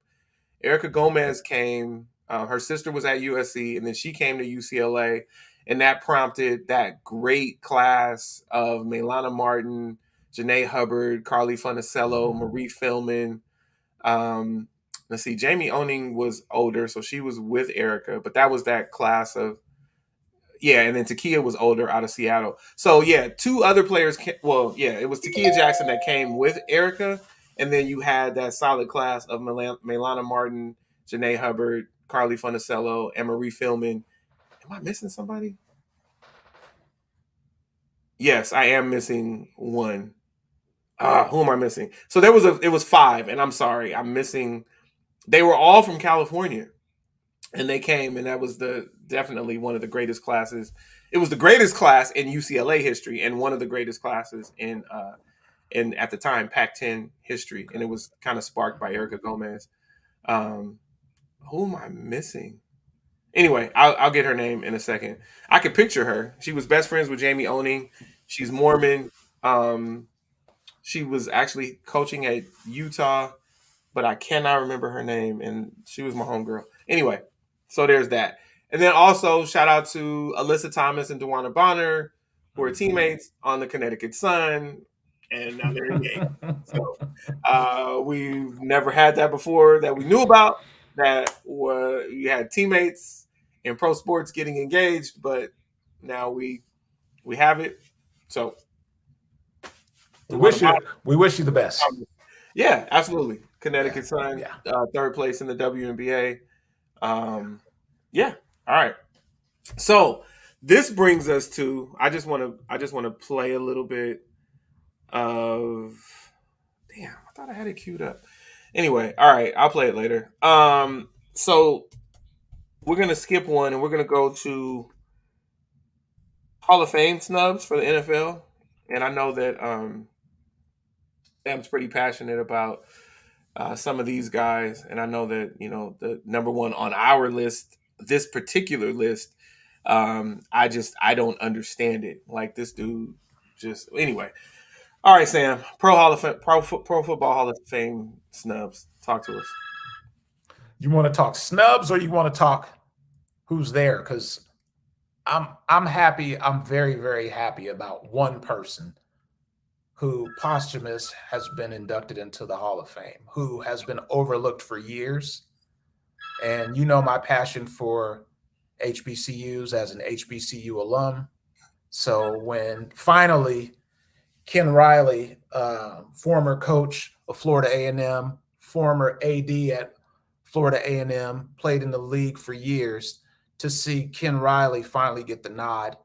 Erica Gomez came. Her sister was at USC, and then she came to UCLA, And that prompted that great class of Maylana Martin, Janae Hubbard, Carly Funicello, Marie Philman. Let's see, Jamie Oning was older, so she was with Erica, but that was that class of, yeah, and then Takia was older out of Seattle. So yeah, two other players. It was Takia Jackson that came with Erica, and then you had that solid class of Maylana Martin, Janae Hubbard, Carly Funicello, and Marie Philman. Am I missing somebody? Yes, I am missing one. Who am I missing? So it was five, and I'm sorry, I'm missing. They were all from California, and they came, and that was definitely one of the greatest classes. It was the greatest class in UCLA history, and one of the greatest classes in at the time Pac-10 history, and it was kind of sparked by Erica Gomez. Who am I missing? Anyway, I'll get her name in a second. I could picture her. She was best friends with Jamie Oning. She's Mormon. She was actually coaching at Utah, but I cannot remember her name, and she was my homegirl. Anyway, so there's that. And then also shout out to Alyssa Thomas and DeWanna Bonner, who are teammates on the Connecticut Sun, and now they're engaged. So we've never had that before that we knew about. That you had teammates in pro sports getting engaged, but now we have it. So we wish you the best. Yeah, absolutely. Connecticut Sun, third place in the WNBA. Yeah. All right. So this brings us to I just want to play a little bit of. Damn, I thought I had it queued up. Anyway, all right, I'll play it later. So we're gonna skip one and we're gonna go to Hall of Fame snubs for the NFL, and I know that Sam's pretty passionate about some of these guys, and I know that the number one on our list, this particular list, I don't understand it. Like this dude, just anyway. All right, Sam, Pro Football Hall of Fame snubs. Talk to us. You want to talk snubs or you want to talk who's there? Because I'm happy. I'm very, very happy about one person who posthumous has been inducted into the Hall of Fame, who has been overlooked for years. And you know my passion for HBCUs as an HBCU alum. So when finally Ken Riley, former coach of Florida A&M, former AD at Florida A&M, played in the league for years, to see Ken Riley finally get the nod,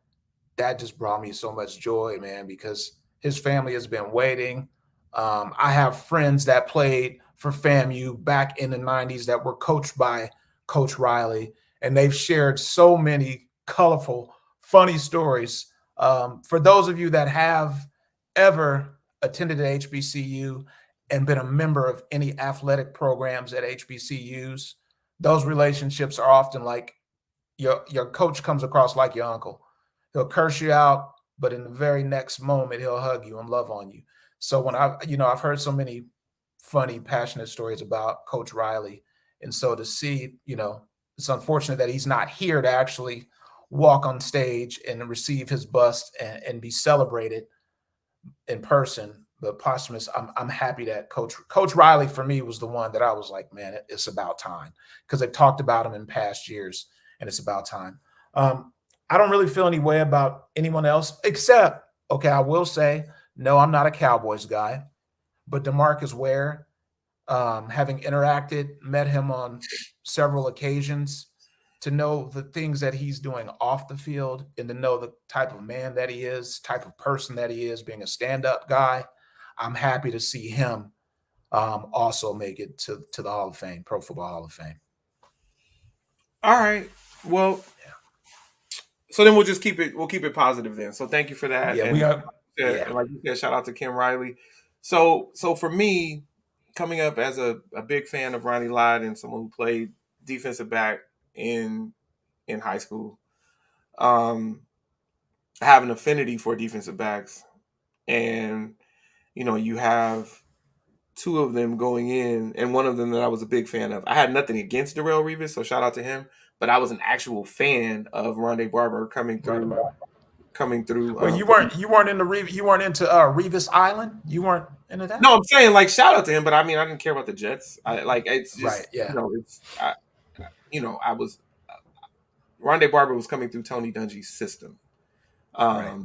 that just brought me so much joy, man, because his family has been waiting. I have friends that played for FAMU back in the 90s that were coached by Coach Riley, and they've shared so many colorful, funny stories. For those of you that have ever attended an HBCU and been a member of any athletic programs at HBCUs, those relationships are often like your coach comes across like your uncle. He'll curse you out, but in the very next moment, he'll hug you and love on you. So when I've heard so many funny, passionate stories about Coach Riley. And so to see, it's unfortunate that he's not here to actually walk on stage and receive his bust and be celebrated in person. But posthumous, I'm happy that Coach Riley for me was the one that I was like, man, it's about time, because they've talked about him in past years, and it's about time. I don't really feel any way about anyone else except, okay, I will say, no, I'm not a Cowboys guy, but DeMarcus Ware, having met him on several occasions, to know the things that he's doing off the field and to know the type of man that he is, type of person that he is, being a stand-up guy, I'm happy to see him also make it to the Hall of Fame, Pro Football Hall of Fame. All right. Well, so then we'll keep it positive then. So thank you for that. Yeah, like you said, shout out to Ken Riley. So for me, coming up as a big fan of Ronnie Lott and someone who played defensive back in high school, I have an affinity for defensive backs, and you have two of them going in, and one of them that I was a big fan of. I had nothing against Darrelle Revis, so shout out to him, but I was an actual fan of Rondé Barber coming through. Well, you weren't into Revis Island. You weren't into that. No, I'm saying like shout out to him, but I mean I didn't care about the Jets. It's just right. Yeah. I was Rondé Barber was coming through Tony Dungy's system, Right.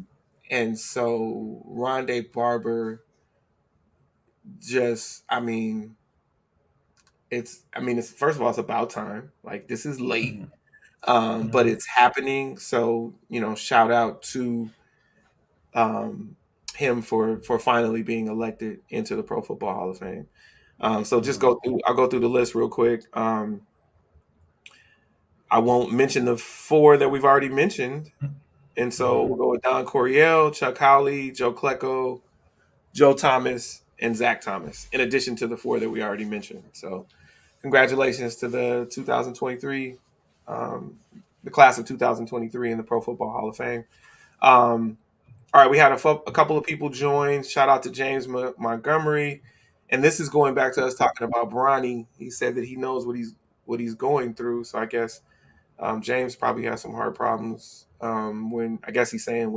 and so Rondé Barber just it's first of all it's about time. Like this is late, but it's happening. So shout out to him for finally being elected into the Pro Football Hall of Fame. So just I'll go through the list real quick. I won't mention the 4 that we've already mentioned. And so we'll go with Don Coryell, Chuck Howley, Joe Klecko, Joe Thomas, and Zach Thomas, in addition to the 4 that we already mentioned. So congratulations to the 2023, the class of 2023 in the Pro Football Hall of Fame. All right, we had a couple of people join. Shout out to James Montgomery. And this is going back to us talking about Bronny. He said that he knows what he's going through. So I guess James probably has some heart problems when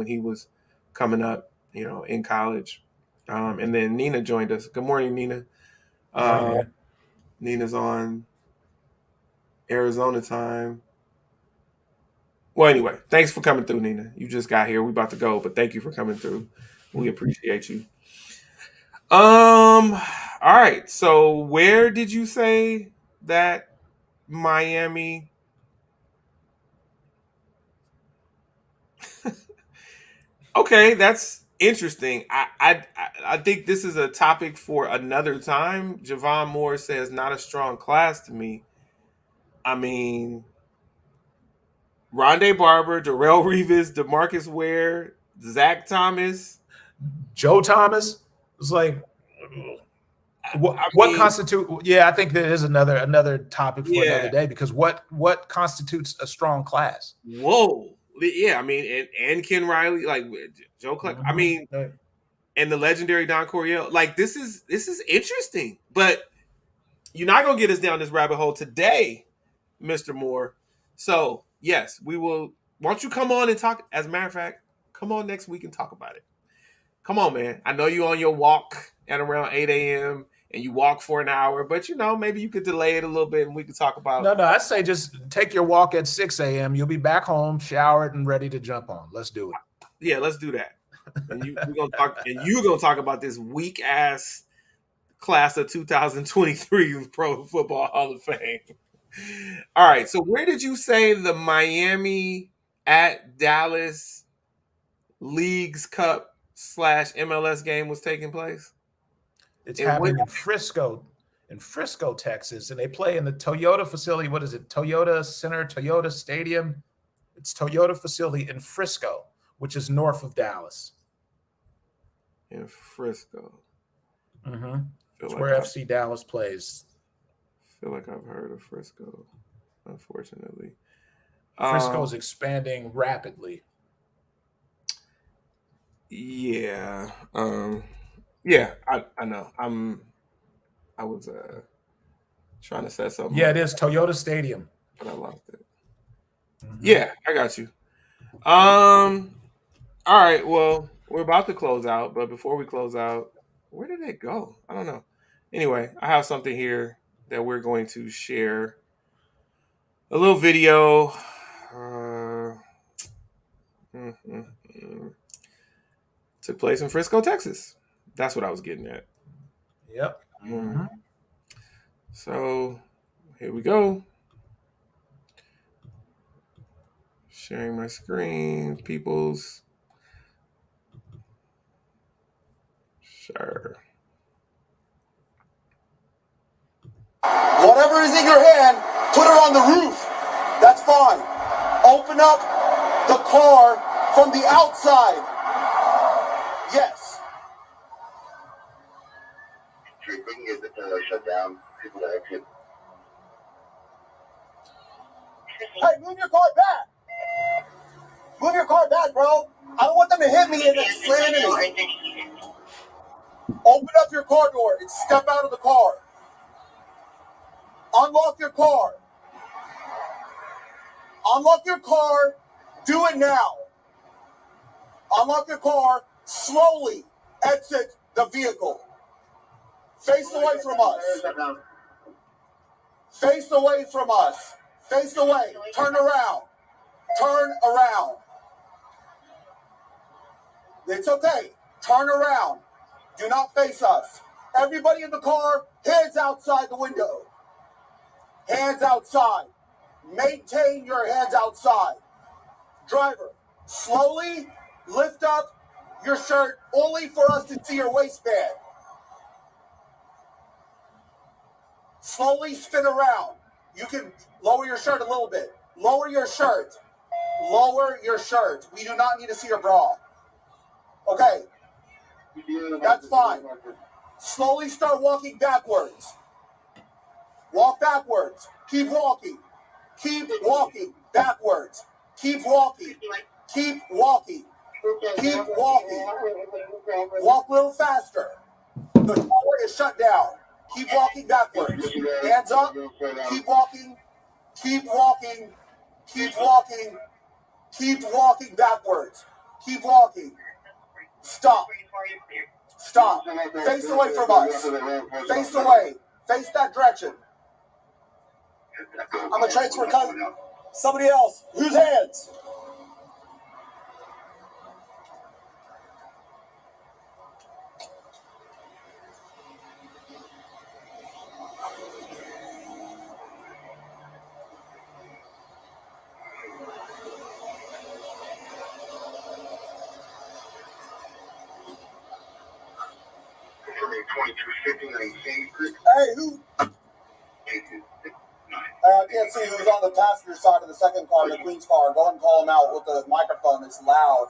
he was coming up, in college. And then Nina joined us. Good morning, Nina. Nina's on Arizona time. Well, anyway, thanks for coming through, Nina. You just got here. We about to go, but thank you for coming through. We appreciate you. All right. So where did you say that Miami? Okay, that's interesting. I think this is a topic for another time. Javon Moore says not a strong class to me. I mean, Rondé Barber, Darrelle Revis, DeMarcus Ware, Zach Thomas, Joe Thomas was like, what constitutes? Yeah, I think that is another topic for another day, because what constitutes a strong class? Whoa. Yeah, I mean, and Ken Riley, like Joe Clark. I mean, and the legendary Don Coryell. Like this is interesting, but you're not gonna get us down this rabbit hole today, Mr. Moore. So yes, we will. Why don't you come on and talk? As a matter of fact, come on next week and talk about it. Come on, man. I know you're on your walk at around 8 a.m. and you walk for an hour, but maybe you could delay it a little bit and we could talk about. No, I say just take your walk at 6 a.m. You'll be back home, showered, and ready to jump on. Let's do it. Yeah, let's do that. And you're gonna talk about this weak ass class of 2023 Pro Football Hall of Fame. All right. So where did you say the Miami at Dallas Leagues Cup / MLS game was taking place? It's happening in Frisco, Texas, and they play in the Toyota facility. What is it? Toyota Center, Toyota Stadium. It's Toyota facility in Frisco, which is north of Dallas. In Frisco. It's where FC Dallas plays. I feel like I've heard of Frisco, unfortunately. Frisco is expanding rapidly. Yeah. Yeah, I know. I was trying to set something. Yeah, it is Toyota Stadium. But I lost it. Yeah, I got you. All right, well, we're about to close out, but before we close out, where did it go? I don't know. Anyway, I have something here that we're going to share. A little video. Took place in Frisco, Texas. That's what I was getting at. Yep. So here we go. Sharing my screen, peoples. Sure. Whatever is in your hand, put it on the roof. That's fine. Open up the car from the outside. Yes. If they can get the shut down, people to exit. Hey, move your car back. Move your car back, bro. I don't want them to hit me and then slam into me. Open up your car door and step out of the car. Unlock your car. Unlock your car. Do it now. Unlock your car. Slowly exit the vehicle. Face away from us. Face away from us. Face away. Turn around. Turn around. It's okay. Turn around. Do not face us. Everybody in the car, hands outside the window. Hands outside. Maintain your hands outside. Driver, slowly lift up your shirt only for us to see your waistband. Slowly spin around. You can lower your shirt a little bit. Lower your shirt. Lower your shirt. We do not need to see your bra. Okay. That's fine. Slowly start walking backwards. Walk backwards. Keep walking. Keep walking backwards. Keep walking. Keep walking. Keep walking. Walk a little faster. The door is shut down. Keep walking backwards. Hands up. Keep walking. Keep walking. Keep walking. Keep walking backwards. Keep walking. Stop. Stop. Face away from us. Face away. Face that direction. I'm a transfer cousin. Somebody else. Whose hands? Hey, who? I can't see who's on the passenger side of the second car, the Queen's car. Go ahead and call him out with the microphone. It's loud.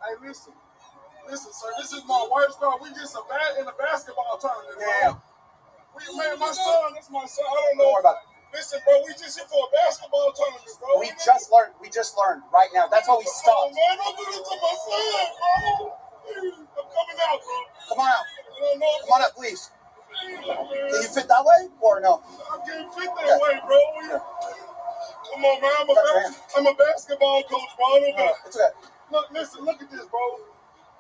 Hey, listen, sir. This is my wife's car. We just in a basketball tournament. Yeah. Man, my son. That's my son. I don't know. Don't worry about it. Listen, bro. We just here for a basketball tournament, bro. We just learned right now. That's why we stopped. Man, don't do this to my son, bro. I'm coming out, bro. Come on out. I don't know. Come on out, please. Can you fit that way or no? I can't fit that way, bro. Come on, man. I'm a basketball coach, bro. It's okay. Look at this, bro.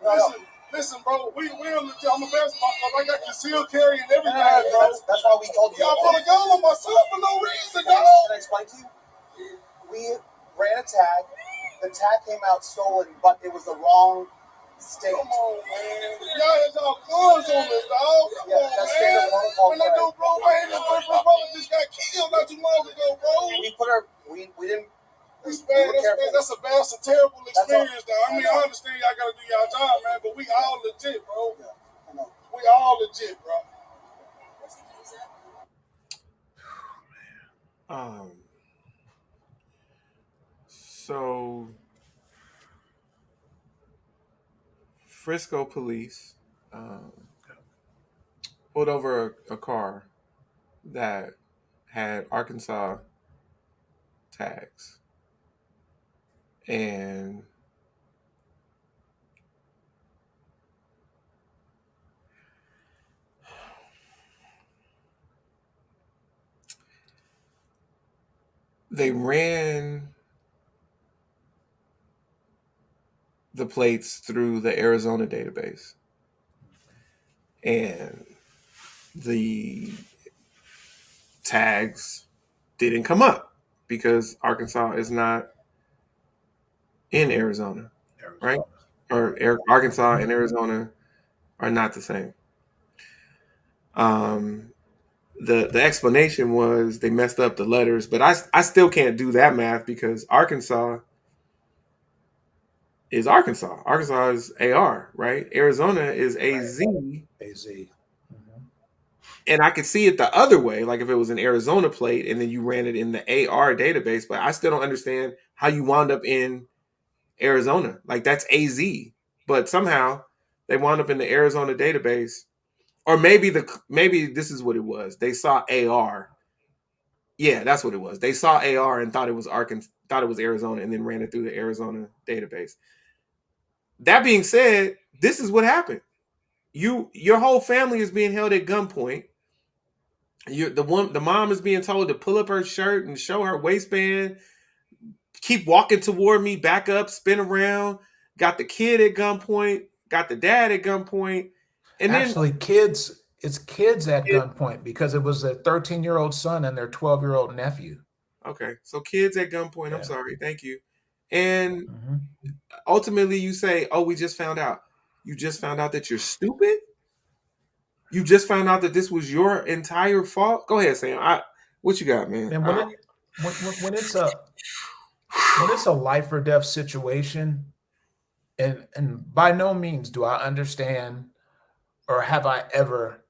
No. Listen, bro. I'm a basketball coach. I got concealed carry and everything, No, bro. that's why we told you. Y'all put a gun on my son for no reason, Can dog. I explain to you? We ran a tag. The tag came out stolen, but it was the wrong state. Come on, man. Y'all had y'all guns on this, dog. Come on, that's man. standard protocol. When I do, bro, my brother just got killed not too long ago, bro. We didn't. That's a terrible experience, though. I mean, I understand y'all gotta do y'all job, man, but we all legit, bro. Yeah, I know. We all legit, bro. So Frisco police pulled over a car that had Arkansas tags, and they ran the plates through the Arizona database, and the tags didn't come up because Arkansas is not in Arizona, right? Or Arkansas and Arizona are not the same. The explanation was they messed up the letters, but I still can't do that math because Arkansas is Arkansas. Arkansas is AR, right? Arizona is AZ. AZ. And I could see it the other way, like if it was an Arizona plate and then you ran it in the AR database, but I still don't understand how you wound up in Arizona. Like that's AZ, but somehow they wound up in the Arizona database. Or maybe this is what it was. They saw AR. Yeah, that's what it was. They saw AR and thought it was Arizona, and then ran it through the Arizona database. That being said, this is what happened. Your whole family is being held at gunpoint. The mom is being told to pull up her shirt and show her waistband, keep walking toward me, back up, spin around, got the kid at gunpoint, got the dad at gunpoint, and Actually, it's kids at gunpoint because it was a 13-year-old son and their 12-year-old nephew. okay, so kids at gunpoint. I'm Yeah. sorry, thank you. And Mhm. ultimately, you say, "Oh, we just found out." You just found out that you're stupid. You just found out that this was your entire fault. Go ahead, Sam. What you got, man? And when it's a life or death situation, and by no means do I understand or have I ever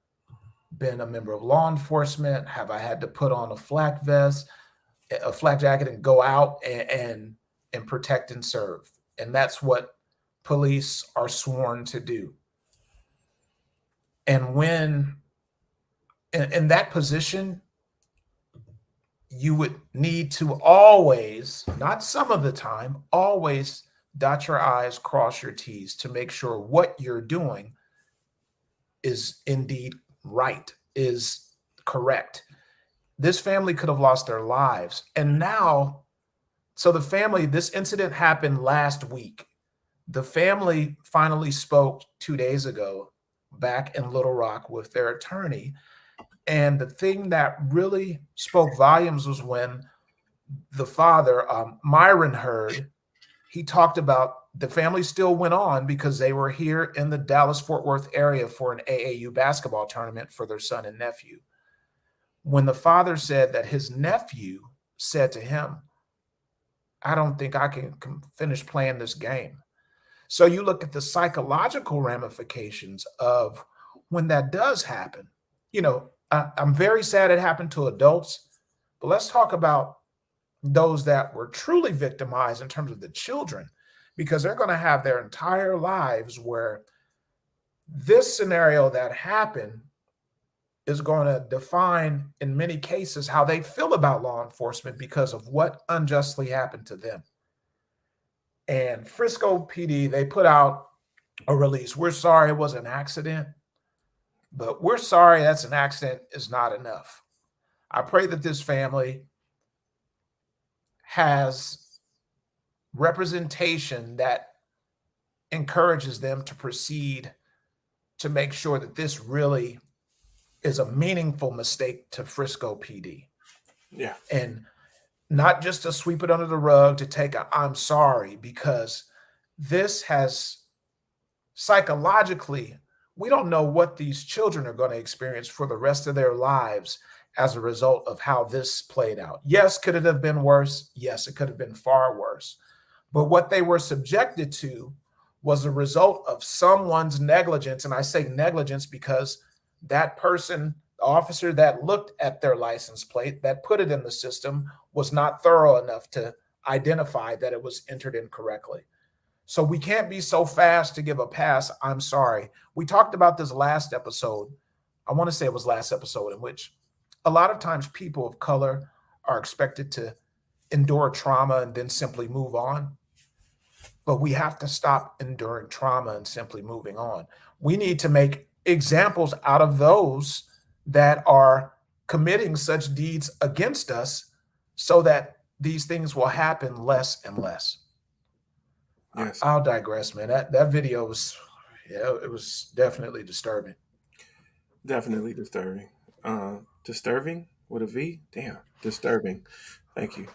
been a member of law enforcement? Have I had to put on a flak vest, a flak jacket, and go out and protect and serve? And that's what police are sworn to do. And when in that position, you would need to always, not some of the time, always dot your I's, cross your T's to make sure what you're doing is indeed right, is correct. This family could have lost their lives. And now, so the family, this incident happened last week. The family finally spoke 2 days ago back in Little Rock with their attorney. And the thing that really spoke volumes was when the father, Myron Hurd, he talked about the family still went on because they were here in the Dallas-Fort Worth area for an AAU basketball tournament for their son and nephew. When the father said that his nephew said to him, "I don't think I can finish playing this game." So you look at the psychological ramifications of when that does happen. I'm very sad it happened to adults, but let's talk about those that were truly victimized in terms of the children, because they're going to have their entire lives where this scenario that happened is going to define, in many cases, how they feel about law enforcement because of what unjustly happened to them. And Frisco PD, they put out a release. "We're sorry it was an accident, but we're sorry that's an accident is not enough." I pray that this family has representation that encourages them to proceed to make sure that this really is a meaningful mistake to Frisco PD. Yeah. And not just to sweep it under the rug, to take a "I'm sorry," because this has psychologically, we don't know what these children are going to experience for the rest of their lives as a result of how this played out. Yes, could it have been worse? Yes, it could have been far worse. But what they were subjected to was a result of someone's negligence. And I say negligence because that person, the officer that looked at their license plate, that put it in the system, was not thorough enough to identify that it was entered incorrectly. So we can't be so fast to give a pass. "I'm sorry." We talked about this last episode. I want to say it was last episode, in which a lot of times people of color are expected to endure trauma and then simply move on. But we have to stop enduring trauma and simply moving on. We need to make examples out of those that are committing such deeds against us so that these things will happen less and less. Yes. I'll digress, man. That video was, it was definitely disturbing. Definitely disturbing. Disturbing with a V? Damn. Disturbing. Thank you.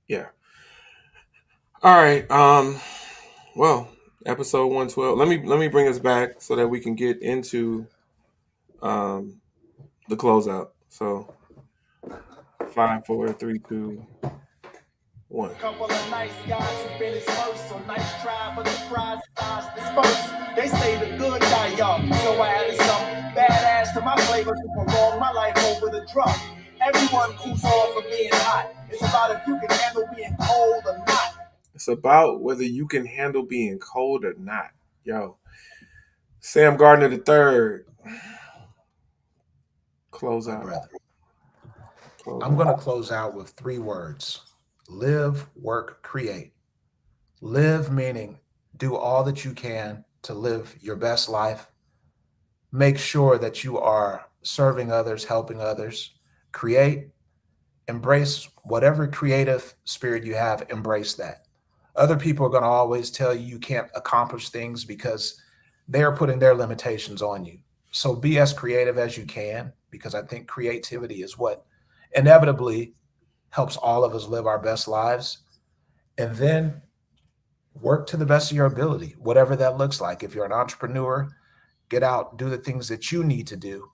Yeah. All right. Well, episode 112. Let me bring us back so that we can get into the closeout. So 5, 4, 3, 2, 1. Couple of nice guys who finished first, so nice try, but the prize is dispersed. They say the good die young, so I added some badass to my flavor to prolong my life over the drum. Everyone cools off for being hot. It's about if you can handle being cold or not. It's about whether you can handle being cold or not. Yo, Sam Gardner III. Close out. I'm going to close out with 3 words: live, work, create. Live meaning do all that you can to live your best life. Make sure that you are serving others, helping others, create, embrace whatever creative spirit you have, embrace that. Other people are going to always tell you you can't accomplish things because they're putting their limitations on you. So be as creative as you can, because I think creativity is what inevitably helps all of us live our best lives. And then work to the best of your ability, whatever that looks like. If you're an entrepreneur, get out, do the things that you need to do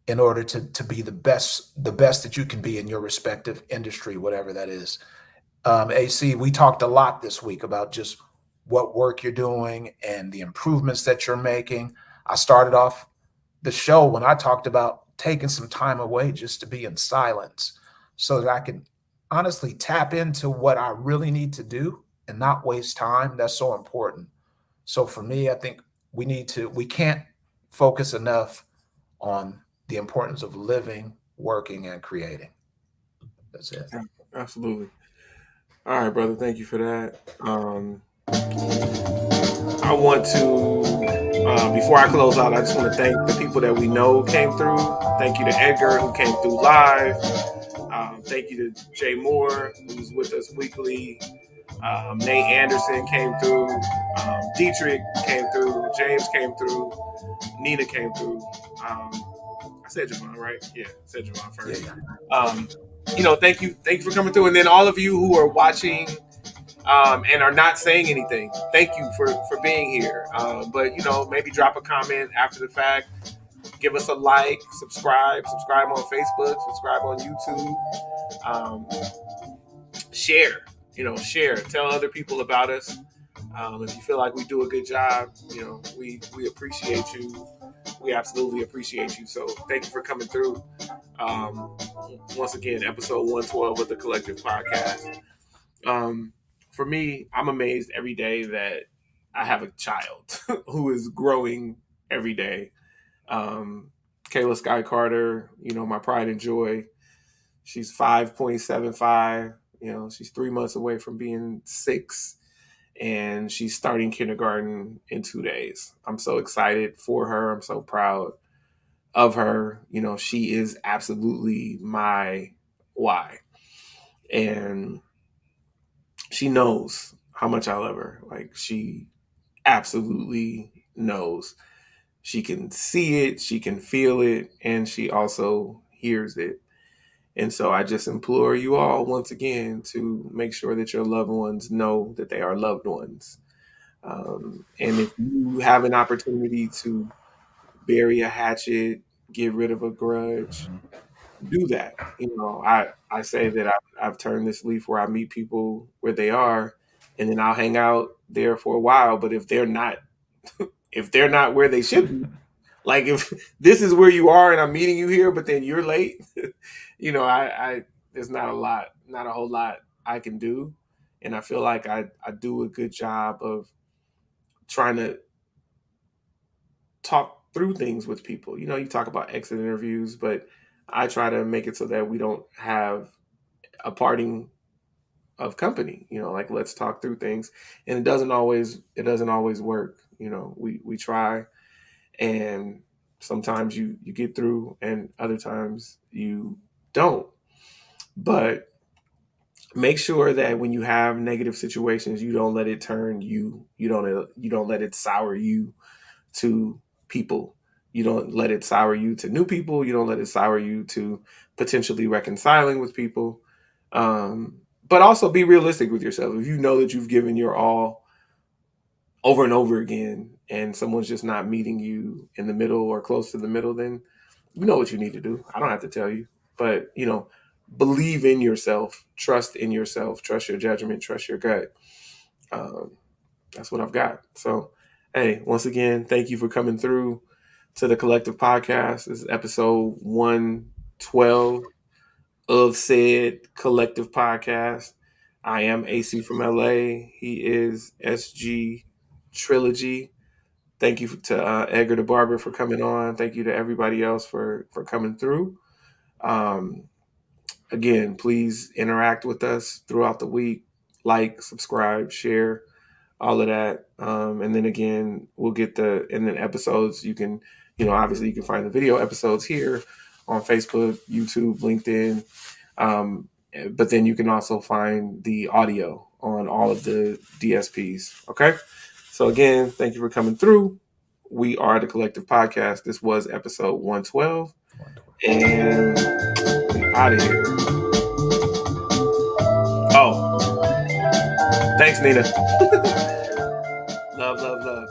in order to be the best that you can be in your respective industry, whatever that is. AC, we talked a lot this week about just what work you're doing and the improvements that you're making. I started off the show when I talked about taking some time away just to be in silence so that I can honestly tap into what I really need to do and not waste time. That's so important. So for me, I think we can't focus enough on the importance of living, working, and creating. That's it. Absolutely. All right, brother. Thank you for that. I want to, before I close out, I just want to thank the people that we know came through. Thank you to Edgar, who came through live. Thank you to Jay Moore, who's with us weekly. Nate Anderson came through. Dietrich came through. James came through. Nina came through. I said Javon, right? Yeah, I said Javon first. Yeah. Thank you for coming through, and then all of you who are watching and are not saying anything, thank you for being here. But maybe drop a comment after the fact. Give us a like, subscribe on Facebook, subscribe on YouTube. Share. Tell other people about us. If you feel like we do a good job, we appreciate you. We absolutely appreciate you. So thank you for coming through. Once again, episode 112 of the Collective Podcast. For me, I'm amazed every day that I have a child who is growing every day. Kayla Sky Carter, my pride and joy. She's 5.75. She's 3 months away from being 6, and she's starting kindergarten in 2 days. I'm so excited for her. I'm so proud of her. She is absolutely my why. And she knows how much I love her. Like, she absolutely knows. She can see it, she can feel it, and she also hears it. And so I just implore you all once again to make sure that your loved ones know that they are loved ones. And if you have an opportunity to bury a hatchet, get rid of a grudge, do that. I say that I've turned this leaf where I meet people where they are, and then I'll hang out there for a while. But if they're not where they should be, like if this is where you are and I'm meeting you here, but then you're late, I there's not a whole lot I can do. And I feel like I do a good job of trying to talk through things with people. You talk about exit interviews, but I try to make it so that we don't have a parting of company. Like, let's talk through things. And it doesn't always work. We try, and sometimes you get through and other times you don't. But make sure that when you have negative situations, you don't let it turn you. You don't let it sour you to people. You don't let it sour you to new people. You don't let it sour you to potentially reconciling with people. But also be realistic with yourself. If you know that you've given your all over and over again and someone's just not meeting you in the middle or close to the middle, then you know what you need to do. I don't have to tell you. But, believe in yourself, trust in yourself, trust your judgment, trust your gut. That's what I've got. So, hey, once again, thank you for coming through to the Collective Podcast. This is episode 112 of said Collective Podcast. I am AC from LA. He is SG Trilogy. Thank you to Edgar the Barber for coming on. Thank you to everybody else for coming through. Again, please interact with us throughout the week. Like, subscribe, share, all of that. And then again, we'll get and then episodes, you can Obviously you can find the video episodes here on Facebook, YouTube, LinkedIn. But then you can also find the audio on all of the DSPs. Okay. So again, thank you for coming through. We are the Collective Podcast. This was episode 112. And we out of here. Oh, thanks, Nina. Love, love, love.